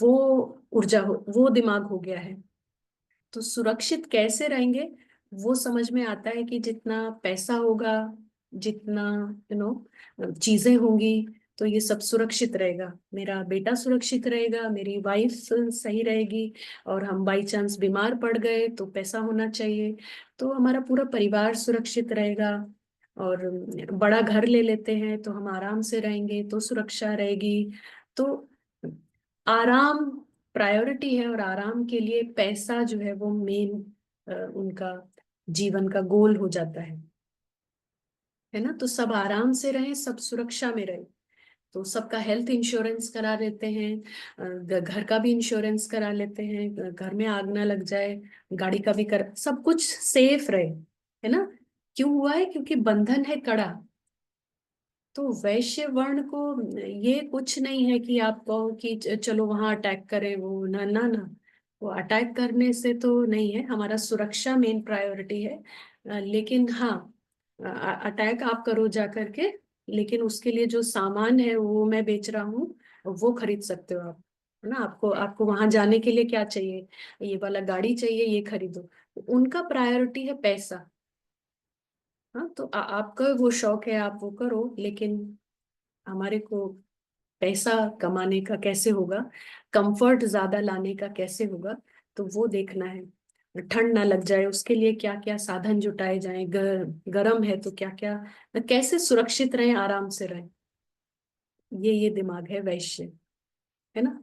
वो ऊर्जा हो, वो दिमाग हो गया है। तो सुरक्षित कैसे रहेंगे, वो समझ में आता है कि जितना पैसा होगा, जितना चीजें होंगी, तो ये सब सुरक्षित रहेगा, मेरा बेटा सुरक्षित रहेगा, मेरी वाइफ सही रहेगी, और हम बाई चांस बीमार पड़ गए तो पैसा होना चाहिए, तो हमारा पूरा परिवार सुरक्षित रहेगा। और बड़ा घर ले लेते हैं तो हम आराम से रहेंगे तो सुरक्षा रहेगी। तो आराम प्रायोरिटी है, और आराम के लिए पैसा जो है वो मेन उनका जीवन का गोल हो जाता है ना। तो सब आराम से रहें, सब सुरक्षा में रहे, तो सबका हेल्थ इंश्योरेंस करा लेते हैं, घर का भी इंश्योरेंस करा लेते हैं, घर में आग ना लग जाए, गाड़ी का भी कर, सब कुछ सेफ रहे, है ना। क्यों हुआ है, क्योंकि बंधन है कड़ा। तो वैश्य वर्ण को ये कुछ नहीं है कि आप कहो कि चलो वहां अटैक करें, वो ना ना ना, वो अटैक करने से तो नहीं है, हमारा सुरक्षा मेन प्रायोरिटी है। लेकिन हाँ, अटैक आप करो जा करके, लेकिन उसके लिए जो सामान है वो मैं बेच रहा हूँ, वो खरीद सकते हो आप, है ना। आपको आपको वहां जाने के लिए क्या चाहिए, ये वाला गाड़ी चाहिए, ये खरीदो। उनका प्रायोरिटी है पैसा। हाँ, तो आपका वो शौक है, आप वो करो, लेकिन हमारे को पैसा कमाने का कैसे होगा, कंफर्ट ज्यादा लाने का कैसे होगा, तो वो देखना है। ठंड ना लग जाए उसके लिए क्या क्या साधन जुटाए जाएं, गरम है तो क्या क्या, कैसे सुरक्षित रहें, आराम से रहें, ये दिमाग है वैश्य, है ना।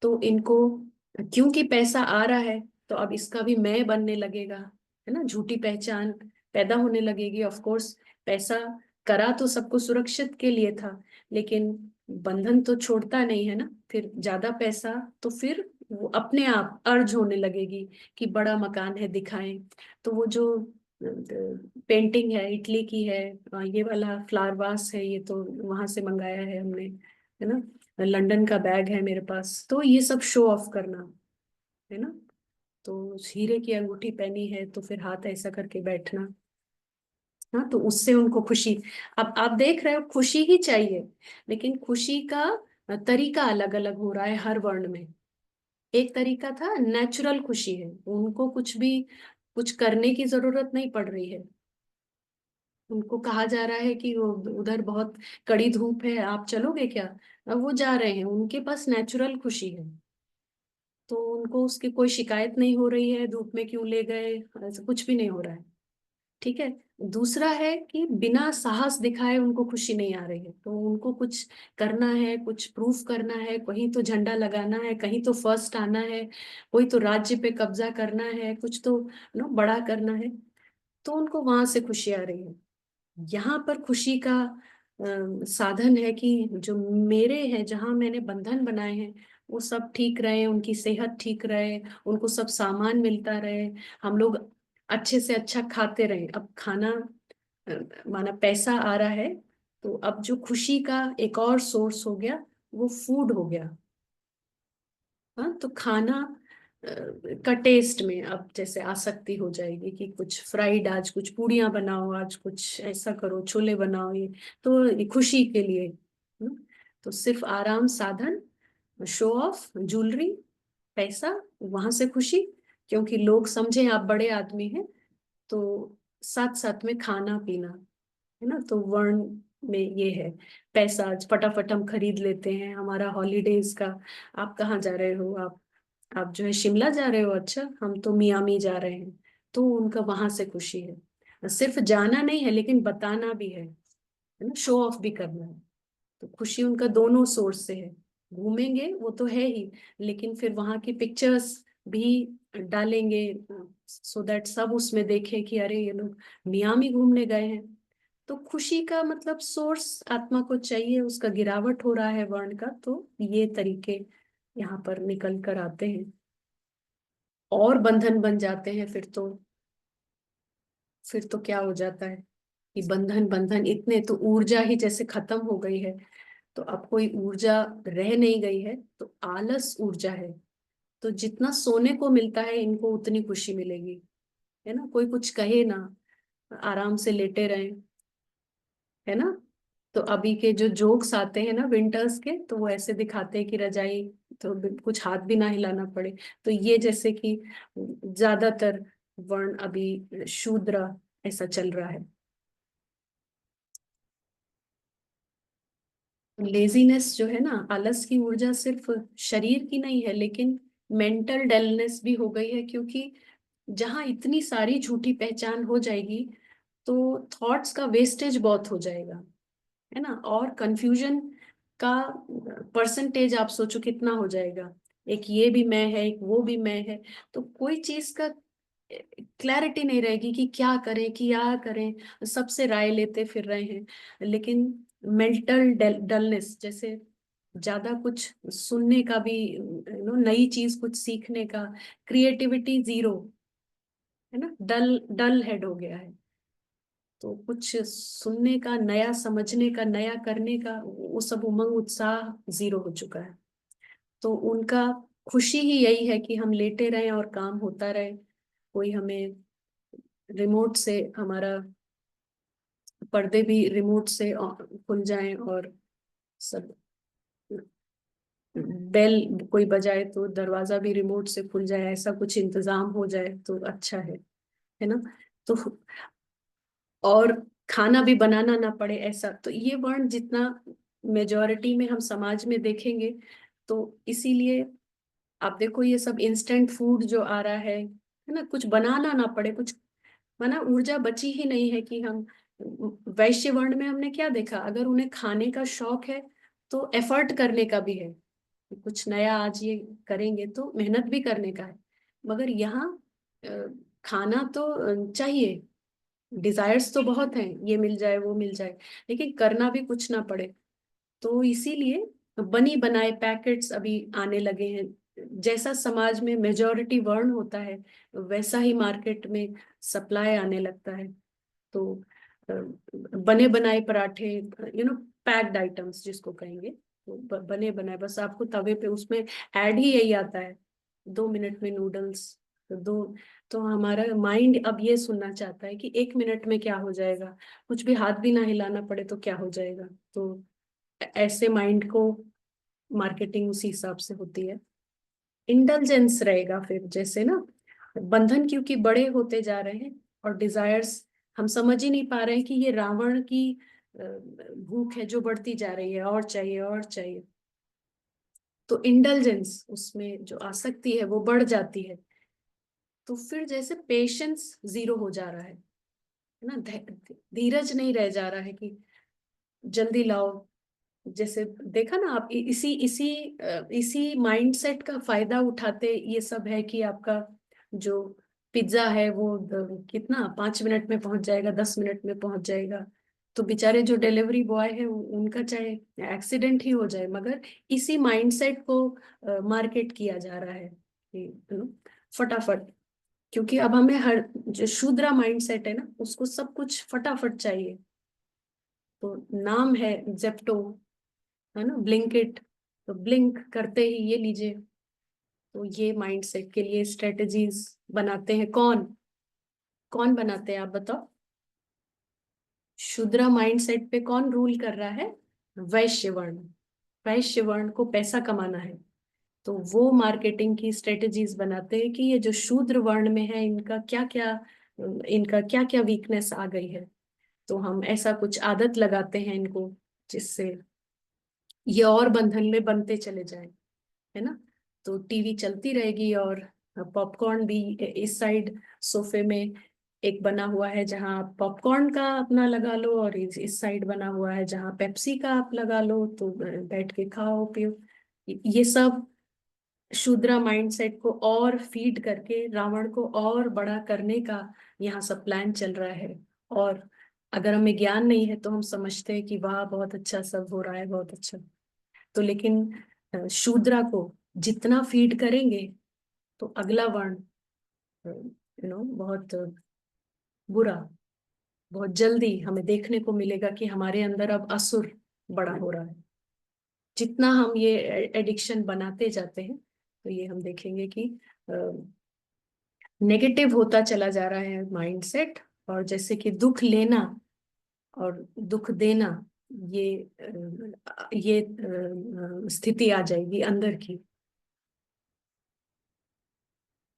तो इनको, क्योंकि पैसा आ रहा है, तो अब इसका भी मैं बनने लगेगा, है ना, झूठी पहचान पैदा होने लगेगी। ऑफ कोर्स पैसा करा तो सबको सुरक्षित के लिए था, लेकिन बंधन तो छोड़ता नहीं है ना, फिर ज्यादा पैसा, तो फिर वो अपने आप अर्ज होने लगेगी कि बड़ा मकान है दिखाएं। तो वो जो पेंटिंग है इटली की है, ये वाला फ्लावर वास है, ये तो वहां से मंगाया है हमने, है ना, लंदन का बैग है मेरे पास, तो ये सब शो ऑफ करना, है ना। तो हीरे की अंगूठी पहनी है तो फिर हाथ ऐसा करके बैठना, हाँ, तो उससे उनको खुशी। अब आप देख रहे हो, खुशी ही चाहिए, लेकिन खुशी का तरीका अलग अलग हो रहा है हर वर्ण में। एक तरीका था नेचुरल खुशी है, उनको कुछ भी कुछ करने की जरूरत नहीं पड़ रही है। उनको कहा जा रहा है कि वो उधर बहुत कड़ी धूप है, आप चलोगे क्या, अब वो जा रहे हैं, उनके पास नेचुरल खुशी है, तो उनको उसकी कोई शिकायत नहीं हो रही है, धूप में क्यों ले गए, ऐसा कुछ भी नहीं हो रहा है। ठीक है। दूसरा है कि बिना साहस दिखाए उनको खुशी नहीं आ रही है, तो उनको कुछ करना है, कुछ प्रूफ करना है, कहीं तो झंडा लगाना है, कहीं तो फर्स्ट आना है, कोई तो राज्य पे कब्जा करना है, कुछ तो बड़ा करना है, तो उनको वहां से खुशी आ रही है। यहाँ पर खुशी का साधन है कि जो मेरे हैं, जहाँ मैंने बंधन बनाए हैं, वो सब ठीक रहे, उनकी सेहत ठीक रहे, उनको सब सामान मिलता रहे, हम लोग अच्छे से अच्छा खाते रहे। अब खाना, माना पैसा आ रहा है, तो अब जो खुशी का एक और सोर्स हो गया, वो फूड हो गया। हाँ, तो खाना का टेस्ट में अब जैसे आसक्ति हो जाएगी कि कुछ फ्राइड, आज कुछ पूड़ियाँ बनाओ, आज कुछ ऐसा करो, छोले बनाओ, ये तो ये खुशी के लिए। तो सिर्फ आराम साधन, शो ऑफ, ज्वेलरी, पैसा, वहां से खुशी, क्योंकि लोग समझे आप बड़े आदमी हैं, तो साथ साथ में खाना पीना, है ना। तो वर्ण में ये है, पैसा फटाफट हम खरीद लेते हैं, हमारा हॉलीडेज का, आप कहाँ जा रहे हो, आप जो है शिमला जा रहे हो, अच्छा हम तो मियामी जा रहे हैं। तो उनका वहां से खुशी है, सिर्फ जाना नहीं है लेकिन बताना भी है ना, शो ऑफ भी करना है। तो खुशी उनका दोनों सोर्स से है, घूमेंगे वो तो है ही, लेकिन फिर वहां की पिक्चर्स भी डालेंगे, सो दैट सब उसमें देखें कि अरे ये लोग मियामी घूमने गए हैं। तो खुशी का मतलब सोर्स आत्मा को चाहिए, उसका गिरावट हो रहा है वर्ण का, तो ये तरीके यहाँ पर निकल कर आते हैं और बंधन बन जाते हैं। फिर तो क्या हो जाता है कि बंधन बंधन इतने, तो ऊर्जा ही जैसे खत्म हो गई है। तो अब कोई ऊर्जा रह नहीं गई है, तो आलस ऊर्जा है। तो जितना सोने को मिलता है इनको उतनी खुशी मिलेगी, है ना। कोई कुछ कहे ना, आराम से लेटे रहें, है ना। तो अभी के जो जोक्स आते हैं ना विंटर्स के, तो वो ऐसे दिखाते हैं कि रजाई, तो कुछ हाथ भी ना हिलाना पड़े। तो ये जैसे कि ज्यादातर वर्ण अभी शूद्र ऐसा चल रहा है। लेजीनेस जो है ना, आलस की ऊर्जा सिर्फ शरीर की नहीं है, लेकिन मेंटल डलनेस भी हो गई है, क्योंकि जहां इतनी सारी झूठी पहचान हो जाएगी तो थॉट्स का वेस्टेज बहुत हो जाएगा, है ना। और कंफ्यूजन का परसेंटेज आप सोचो कितना हो जाएगा, एक ये भी मैं है, एक वो भी मैं है। तो कोई चीज का क्लैरिटी नहीं रहेगी कि क्या करें, क्या करें, सबसे राय लेते फिर रहे हैं। लेकिन मेंटल डलनेस, जैसे ज्यादा कुछ सुनने का भी, नई चीज कुछ सीखने का, क्रिएटिविटी जीरो, है ना, डल डल हेड हो गया है। तो कुछ सुनने का, नया समझने का, नया करने का, वो सब उमंग उत्साह जीरो हो चुका है। तो उनका खुशी ही यही है कि हम लेटे रहें और काम होता रहे, कोई हमें रिमोट से, हमारा पर्दे भी रिमोट से खुल जाएं, और सब बेल कोई बजाए तो दरवाजा भी रिमोट से खुल जाए, ऐसा कुछ इंतजाम हो जाए तो अच्छा है ना। तो और खाना भी बनाना ना पड़े ऐसा, तो ये वर्ण जितना मेजोरिटी में हम समाज में देखेंगे, तो इसीलिए आप देखो ये सब इंस्टेंट फूड जो आ रहा है ना, कुछ बनाना ना पड़े, कुछ माना ऊर्जा बची ही नहीं है कि हम, वैश्य वर्ण में हमने क्या देखा, अगर उन्हें खाने का शौक है तो एफर्ट करने का भी है, कुछ नया आज ये करेंगे तो मेहनत भी करने का है। मगर यहाँ अ, खाना तो चाहिए, डिजायर्स तो बहुत हैं, ये मिल जाए वो मिल जाए, लेकिन करना भी कुछ ना पड़े। तो इसीलिए बनी बनाए पैकेट्स अभी आने लगे हैं। जैसा समाज में मेजॉरिटी वर्ण होता है, वैसा ही मार्केट में सप्लाई आने लगता है। तो बने बनाए पराठे, पैक्ड आइटम्स जिसको कहेंगे, तो बने बनाए, बस आपको तवे पे, उसमें ऐड ही यही आता है, 2 मिनट में नूडल्स। तो दो, तो हमारा माइंड अब ये सुनना चाहता है कि 1 मिनट में क्या हो जाएगा, कुछ भी हाथ भी ना हिलाना पड़े तो क्या हो जाएगा। तो ऐसे माइंड को मार्केटिंग उसी हिसाब से होती है। इंडल्जेंस रहेगा फिर, जैसे ना बंधन क्योंकि बड़े होते जा रहे हैं, और डिजायर्स हम समझ ही नहीं पा रहे हैं कि ये रावण की भूख है जो बढ़ती जा रही है, और चाहिए और चाहिए। तो इंडल्जेंस, उसमें जो आसक्ति है वो बढ़ जाती है। तो फिर जैसे पेशेंस जीरो हो जा रहा है ना, धीरज नहीं रह जा रहा है कि जल्दी लाओ। जैसे देखा ना आप, इसी माइंडसेट का फायदा उठाते ये सब है कि आपका जो पिज्जा है वो कितना 5 मिनट में पहुंच जाएगा, 10 मिनट में पहुंच जाएगा। तो बेचारे जो डिलीवरी बॉय है उनका चाहे एक्सीडेंट ही हो जाए, मगर इसी माइंडसेट को मार्केट किया जा रहा है कि फटाफट। क्योंकि अब हमें हर, जो शूद्रा माइंडसेट है ना, उसको सब कुछ फटाफट चाहिए। तो नाम है जेप्टो, है ना, ब्लिंकिट, तो ब्लिंक करते ही ये लीजिए। तो ये माइंडसेट के लिए स्ट्रेटजीज बनाते हैं कौन, कौन बनाते हैं आप बताओ। शूद्र माइंडसेट पे कौन रूल कर रहा है, वैश्य वर्ण। वैश्य वर्ण को पैसा कमाना है, तो वो मार्केटिंग की स्ट्रेटजीज बनाते हैं कि ये जो शूद्र वर्ण में है इनका क्या क्या वीकनेस आ गई है। तो हम ऐसा कुछ आदत लगाते हैं इनको, जिससे ये और बंधन में बनते चले जाएं, है ना। तो टीवी चलती रहेगी और पॉपकॉर्न भी इस साइड सोफे में एक बना हुआ है जहां आप पॉपकॉर्न का अपना लगा लो, और इस साइड बना हुआ है जहां पेप्सी का आप लगा लो, तो बैठ के खाओ पियो। ये सब शूद्रा माइंडसेट को और फीड करके रावण को और बड़ा करने का यहाँ सब प्लान चल रहा है। और अगर हमें ज्ञान नहीं है तो हम समझते हैं कि वाह बहुत अच्छा सब हो रहा है, बहुत अच्छा। तो लेकिन शूद्रा को जितना फीड करेंगे तो अगला वर्ण बहुत बुरा, बहुत जल्दी हमें देखने को मिलेगा कि हमारे अंदर अब असुर बड़ा हो रहा है। जितना हम ये एडिक्शन बनाते जाते हैं तो ये हम देखेंगे कि नेगेटिव होता चला जा रहा है माइंडसेट। और जैसे कि दुख लेना और दुख देना, ये स्थिति आ जाएगी अंदर की,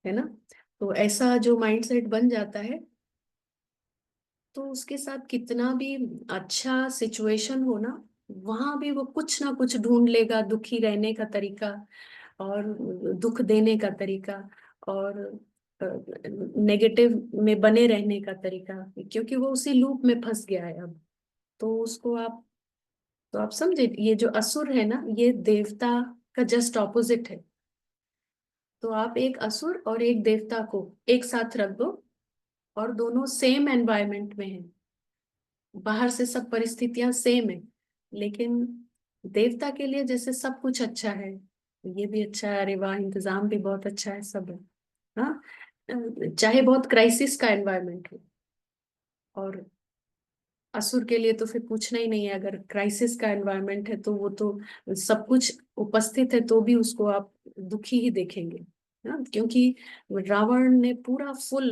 है ना। तो ऐसा जो माइंडसेट बन जाता है तो उसके साथ कितना भी अच्छा सिचुएशन हो ना, वहां भी वो कुछ ना कुछ ढूंढ लेगा दुखी रहने का तरीका और दुख देने का तरीका और नेगेटिव में बने रहने का तरीका, क्योंकि वो उसी लूप में फंस गया है अब। तो उसको आप, तो आप समझे ये जो असुर है ना, ये देवता का जस्ट ऑपोजिट है। तो आप एक असुर और एक देवता को एक साथ रख दो और दोनों सेम एनवायरनमेंट में हैं, बाहर से सब परिस्थितियां सेम है, लेकिन देवता के लिए जैसे सब कुछ अच्छा है, ये भी अच्छा है, अरे वाह इंतजाम भी बहुत अच्छा है, सब है। हाँ, चाहे बहुत क्राइसिस का एनवायरनमेंट हो। और असुर के लिए तो फिर पूछना ही नहीं है, अगर क्राइसिस का एनवायरनमेंट है तो वो तो सब कुछ उपस्थित है तो भी उसको आप दुखी ही देखेंगे। हाँ, क्योंकि रावण ने पूरा फुल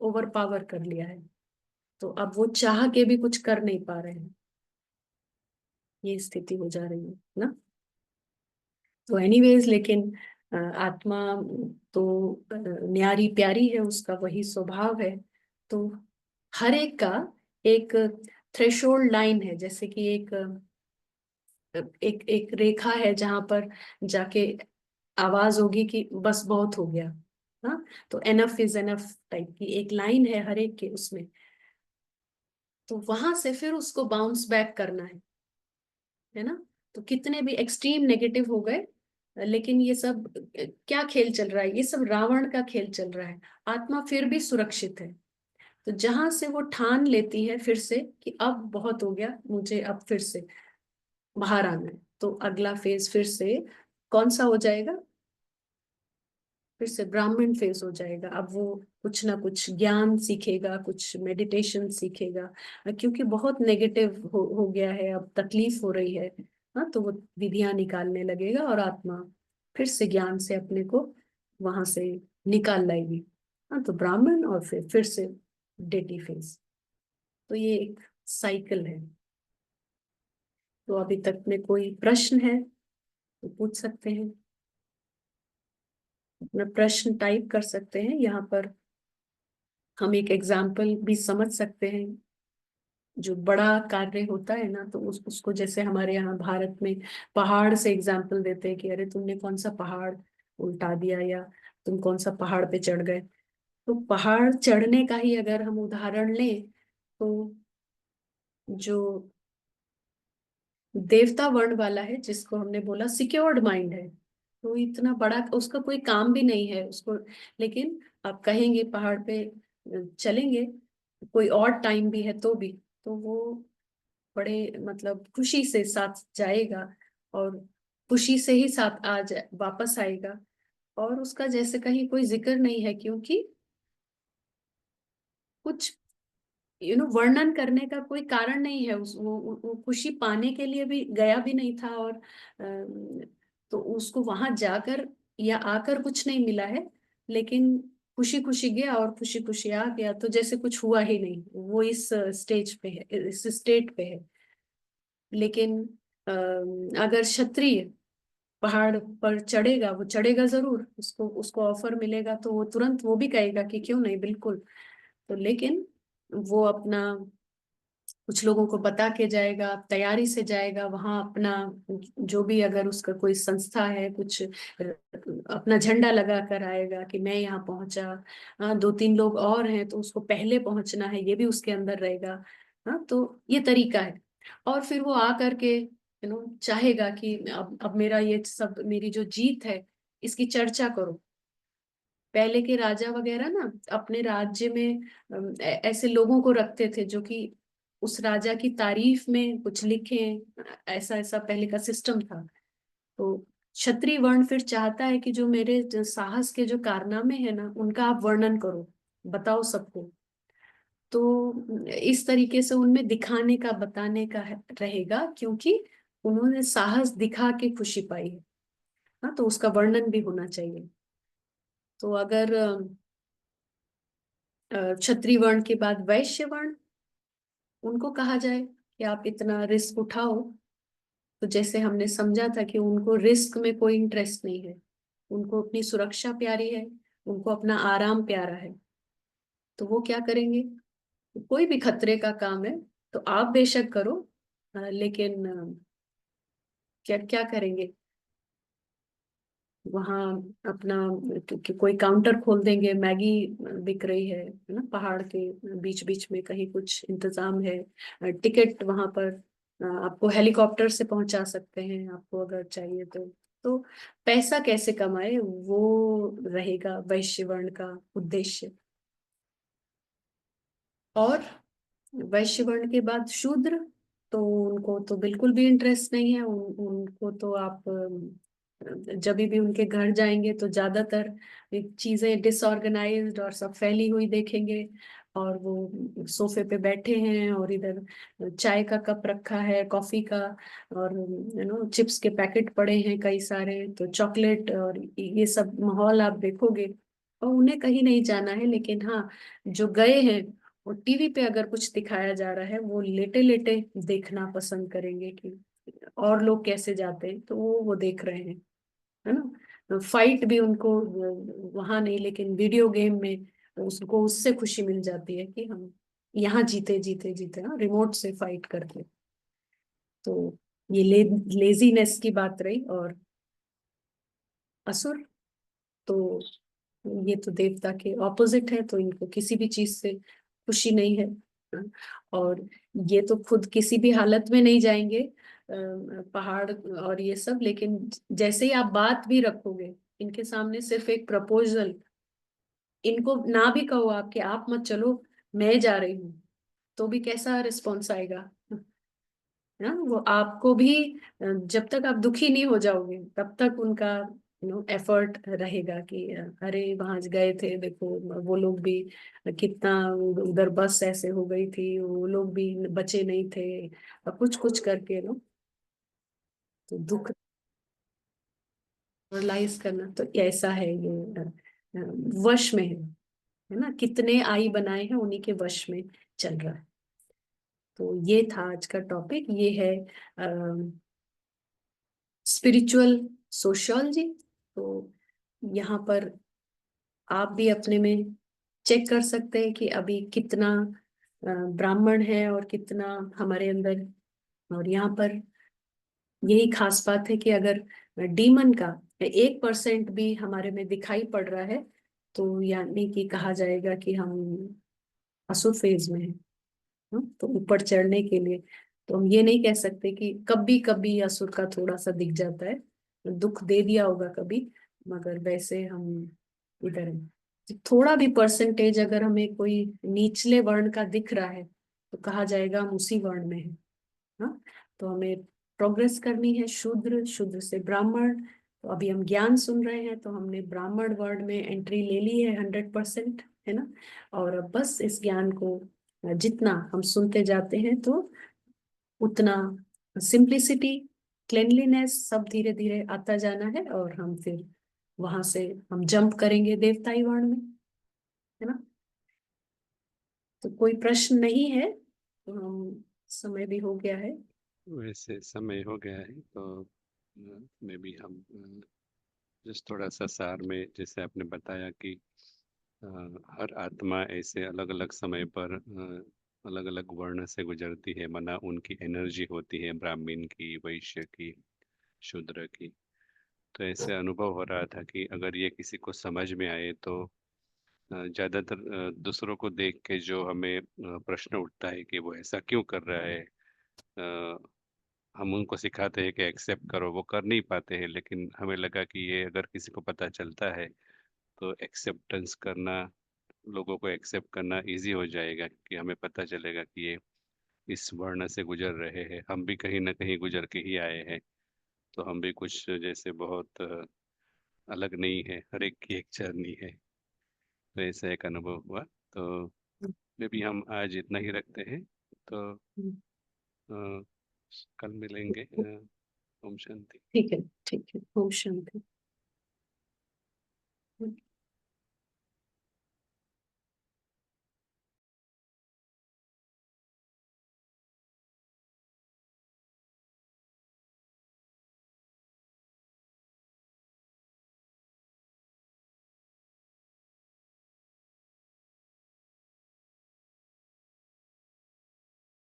ओवर पावर कर लिया है, तो अब वो चाह के भी कुछ कर नहीं पा रहे हैं, ये स्थिति हो जा रही है ना। तो एनीवेज, लेकिन आत्मा तो न्यारी प्यारी है, उसका वही स्वभाव है। तो हर एक का एक थ्रेशोल्ड लाइन है, जैसे कि एक एक रेखा है जहां पर जाके आवाज होगी कि बस बहुत हो गया। हाँ, तो एनफ इज एनफ टाइप की एक लाइन है हर एक के उसमें। तो वहां से फिर उसको बाउंस बैक करना है ना। तो कितने भी एक्सट्रीम नेगेटिव हो गए, लेकिन ये सब क्या खेल चल रहा है, ये सब रावण का खेल चल रहा है। आत्मा फिर भी सुरक्षित है। तो जहां से वो ठान लेती है फिर से कि अब बहुत हो गया, मुझे अब फिर से बाहर आना है, तो अगला फेज फिर से कौन सा हो जाएगा, फिर से ब्राह्मण फेज हो जाएगा। अब वो कुछ ना कुछ ज्ञान सीखेगा, कुछ मेडिटेशन सीखेगा, क्योंकि बहुत नेगेटिव हो गया है, अब तकलीफ हो रही है। हाँ, तो वो विधियां निकालने लगेगा और आत्मा फिर से ज्ञान से अपने को वहां से निकाल लाएगी। हाँ, तो ब्राह्मण और फिर से डेटी फेज। तो ये एक साइकिल है। तो अभी तक में कोई प्रश्न है तो पूछ सकते हैं, अपना प्रश्न टाइप कर सकते हैं यहाँ पर। हम एक एग्जाम्पल भी समझ सकते हैं। जो बड़ा कार्य होता है ना, तो उसको जैसे हमारे यहाँ भारत में पहाड़ से एग्जाम्पल देते हैं कि अरे तुमने कौन सा पहाड़ उल्टा दिया, या तुम कौन सा पहाड़ पे चढ़ गए। तो पहाड़ चढ़ने का ही अगर हम उदाहरण लें तो जो देवता वर्ण वाला है, जिसको हमने बोला सिक्योर्ड माइंड है, तो इतना बड़ा उसका कोई काम भी नहीं है उसको। लेकिन आप कहेंगे पहाड़ पे चलेंगे, कोई और टाइम भी है तो भी, तो वो बड़े मतलब खुशी से साथ जाएगा और खुशी से ही साथ वापस आएगा। और उसका जैसे कहीं कोई जिक्र नहीं है, क्योंकि कुछ वर्णन करने का कोई कारण नहीं है। वो खुशी पाने के लिए भी गया भी नहीं था, और तो उसको वहां जाकर या आकर कुछ नहीं मिला है, लेकिन खुशी खुशी गया और खुशी खुशी आ गया, तो जैसे कुछ हुआ ही नहीं। वो इस स्टेज पे है, इस स्टेट पे है। लेकिन अगर क्षत्रिय पहाड़ पर चढ़ेगा, वो चढ़ेगा जरूर, उसको उसको ऑफर मिलेगा तो वो तुरंत वो भी कहेगा कि क्यों नहीं, बिल्कुल। तो लेकिन वो अपना कुछ लोगों को बता के जाएगा, तैयारी से जाएगा वहां अपना, जो भी अगर उसका कोई संस्था है कुछ, अपना झंडा लगा कर आएगा कि मैं यहाँ पहुंचा। हाँ, दो तीन लोग और हैं तो उसको पहले पहुंचना है, ये भी उसके अंदर रहेगा। हाँ, तो ये तरीका है। और फिर वो आ करके चाहेगा कि अब मेरा ये सब, मेरी जो जीत है इसकी चर्चा करो। पहले के राजा वगैरह ना अपने राज्य में ऐसे लोगों को रखते थे जो कि उस राजा की तारीफ में कुछ लिखें। ऐसा ऐसा पहले का सिस्टम था। तो क्षत्रिय वर्ण फिर चाहता है कि जो मेरे साहस के जो कारनामे हैं ना उनका आप वर्णन करो, बताओ सबको। तो इस तरीके से उनमें दिखाने का, बताने का रहेगा, क्योंकि उन्होंने साहस दिखा के खुशी पाई है। हाँ, तो उसका वर्णन भी होना चाहिए। तो अगर क्षत्रिय वर्ण के बाद वैश्य वर्ण, उनको कहा जाए कि आप इतना रिस्क उठाओ, तो जैसे हमने समझा था कि उनको रिस्क में कोई इंटरेस्ट नहीं है, उनको अपनी सुरक्षा प्यारी है, उनको अपना आराम प्यारा है। तो वो क्या करेंगे, कोई भी खतरे का काम है तो आप बेशक करो, लेकिन क्या क्या करेंगे वहां अपना, कि कोई काउंटर खोल देंगे, मैगी बिक रही है ना, पहाड़ के बीच बीच में कहीं कुछ इंतजाम है, टिकट वहां पर आपको हेलीकॉप्टर से पहुंचा सकते हैं आपको अगर चाहिए तो पैसा कैसे कमाए वो रहेगा वैश्य वर्ण का उद्देश्य। और वैश्य वर्ण के बाद शूद्र, तो उनको तो बिल्कुल भी इंटरेस्ट नहीं है। उनको तो आप जब भी उनके घर जाएंगे तो ज्यादातर चीजें डिसऑर्गेनाइज्ड और सब फैली हुई देखेंगे, और वो सोफे पे बैठे हैं और इधर चाय का कप रखा है, कॉफी का, और चिप्स के पैकेट पड़े हैं कई सारे, तो चॉकलेट और ये सब माहौल आप देखोगे। और उन्हें कहीं नहीं जाना है, लेकिन हाँ, जो गए हैं और टीवी पे अगर कुछ दिखाया जा रहा है वो लेटे लेटे देखना पसंद करेंगे कि और लोग कैसे जाते हैं, तो वो देख रहे हैं, है ना। फाइट भी उनको वहां नहीं, लेकिन वीडियो गेम में उसको उससे खुशी मिल जाती है कि हम यहाँ जीते जीते जीते, हाँ, रिमोट से फाइट करके। तो ये लेजीनेस की बात रही। और असुर, तो ये तो देवता के ऑपोजिट है, तो इनको किसी भी चीज से खुशी नहीं है। और ये तो खुद किसी भी हालत में नहीं जाएंगे पहाड़ और ये सब, लेकिन जैसे ही आप बात भी रखोगे इनके सामने, सिर्फ एक प्रपोजल, इनको ना भी कहो आप कि आप मत चलो, मैं जा रही हूँ, तो भी कैसा रिस्पॉन्स आएगा ना। वो आपको भी जब तक आप दुखी नहीं हो जाओगे तब तक उनका एफर्ट रहेगा कि अरे वहां गए थे देखो, वो लोग भी कितना, उधर बस ऐसे हो गई थी, वो लोग भी बचे नहीं थे, कुछ कुछ करके तो दुख रियलाइज करना, तो ऐसा है ये वश में है ना, कितने आई बनाए हैं उन्हीं के वश में चल रहा है। तो ये था आज का टॉपिक, ये है स्पिरिचुअल सोशियोलॉजी। तो यहाँ पर आप भी अपने में चेक कर सकते हैं कि अभी कितना ब्राह्मण है और कितना हमारे अंदर। और यहाँ पर यही खास बात है कि अगर डीमन का 1% भी हमारे में दिखाई पड़ रहा है, तो यानी कि कहा जाएगा कि हम असुर फेज में हैं। तो ऊपर चढ़ने के लिए तो हम ये नहीं कह सकते कि कभी कभी असुर का थोड़ा सा दिख जाता है, दुख दे दिया होगा कभी, मगर वैसे हम इधर हैं। तो थोड़ा भी परसेंटेज अगर हमें कोई निचले वर्ण का दिख रहा है तो कहा जाएगा हम उसी वर्ण में हैं। हाँ, तो हमें प्रोग्रेस करनी है, शूद्र, शूद्र से ब्राह्मण। तो अभी हम ज्ञान सुन रहे हैं तो हमने ब्राह्मण वर्ड में एंट्री ले ली है 100%, है ना। और अब बस इस ज्ञान को जितना हम सुनते जाते हैं तो उतना सिंप्लिसिटी, क्लेनलीनेस सब धीरे धीरे आता जाना है, और हम फिर वहां से हम जंप करेंगे देवताई वर्ण में, है ना। तो कोई प्रश्न नहीं है तो हम, समय भी हो गया है। वैसे समय हो गया है तो मे भी हम जिस थोड़ा सा सार में जैसे आपने बताया कि अ, हर आत्मा ऐसे अलग अलग समय पर अलग अलग वर्ण से गुजरती है, माना उनकी एनर्जी होती है, ब्राह्मण की, वैश्य की, शूद्र की। तो ऐसे अनुभव हो रहा था कि अगर ये किसी को समझ में आए तो ज्यादातर दूसरों को देख के जो हमें प्रश्न उठता है कि वो ऐसा क्यों कर रहा है, अ, हम उनको सिखाते हैं कि एक्सेप्ट करो, वो कर नहीं पाते हैं। लेकिन हमें लगा कि ये अगर किसी को पता चलता है तो एक्सेप्टेंस करना, लोगों को एक्सेप्ट करना इजी हो जाएगा, कि हमें पता चलेगा कि ये इस वर्ण से गुजर रहे हैं, हम भी कहीं ना कहीं गुजर के ही आए हैं। तो हम भी कुछ जैसे बहुत अलग नहीं है, हर एक की एक जर्नी है। तो ऐसा एक अनुभव हुआ। तो मे भी हम आज इतना ही रखते हैं। तो अ, कल मिलेंगे। ओम शांति। ठीक है, ठीक है। ओम शांति।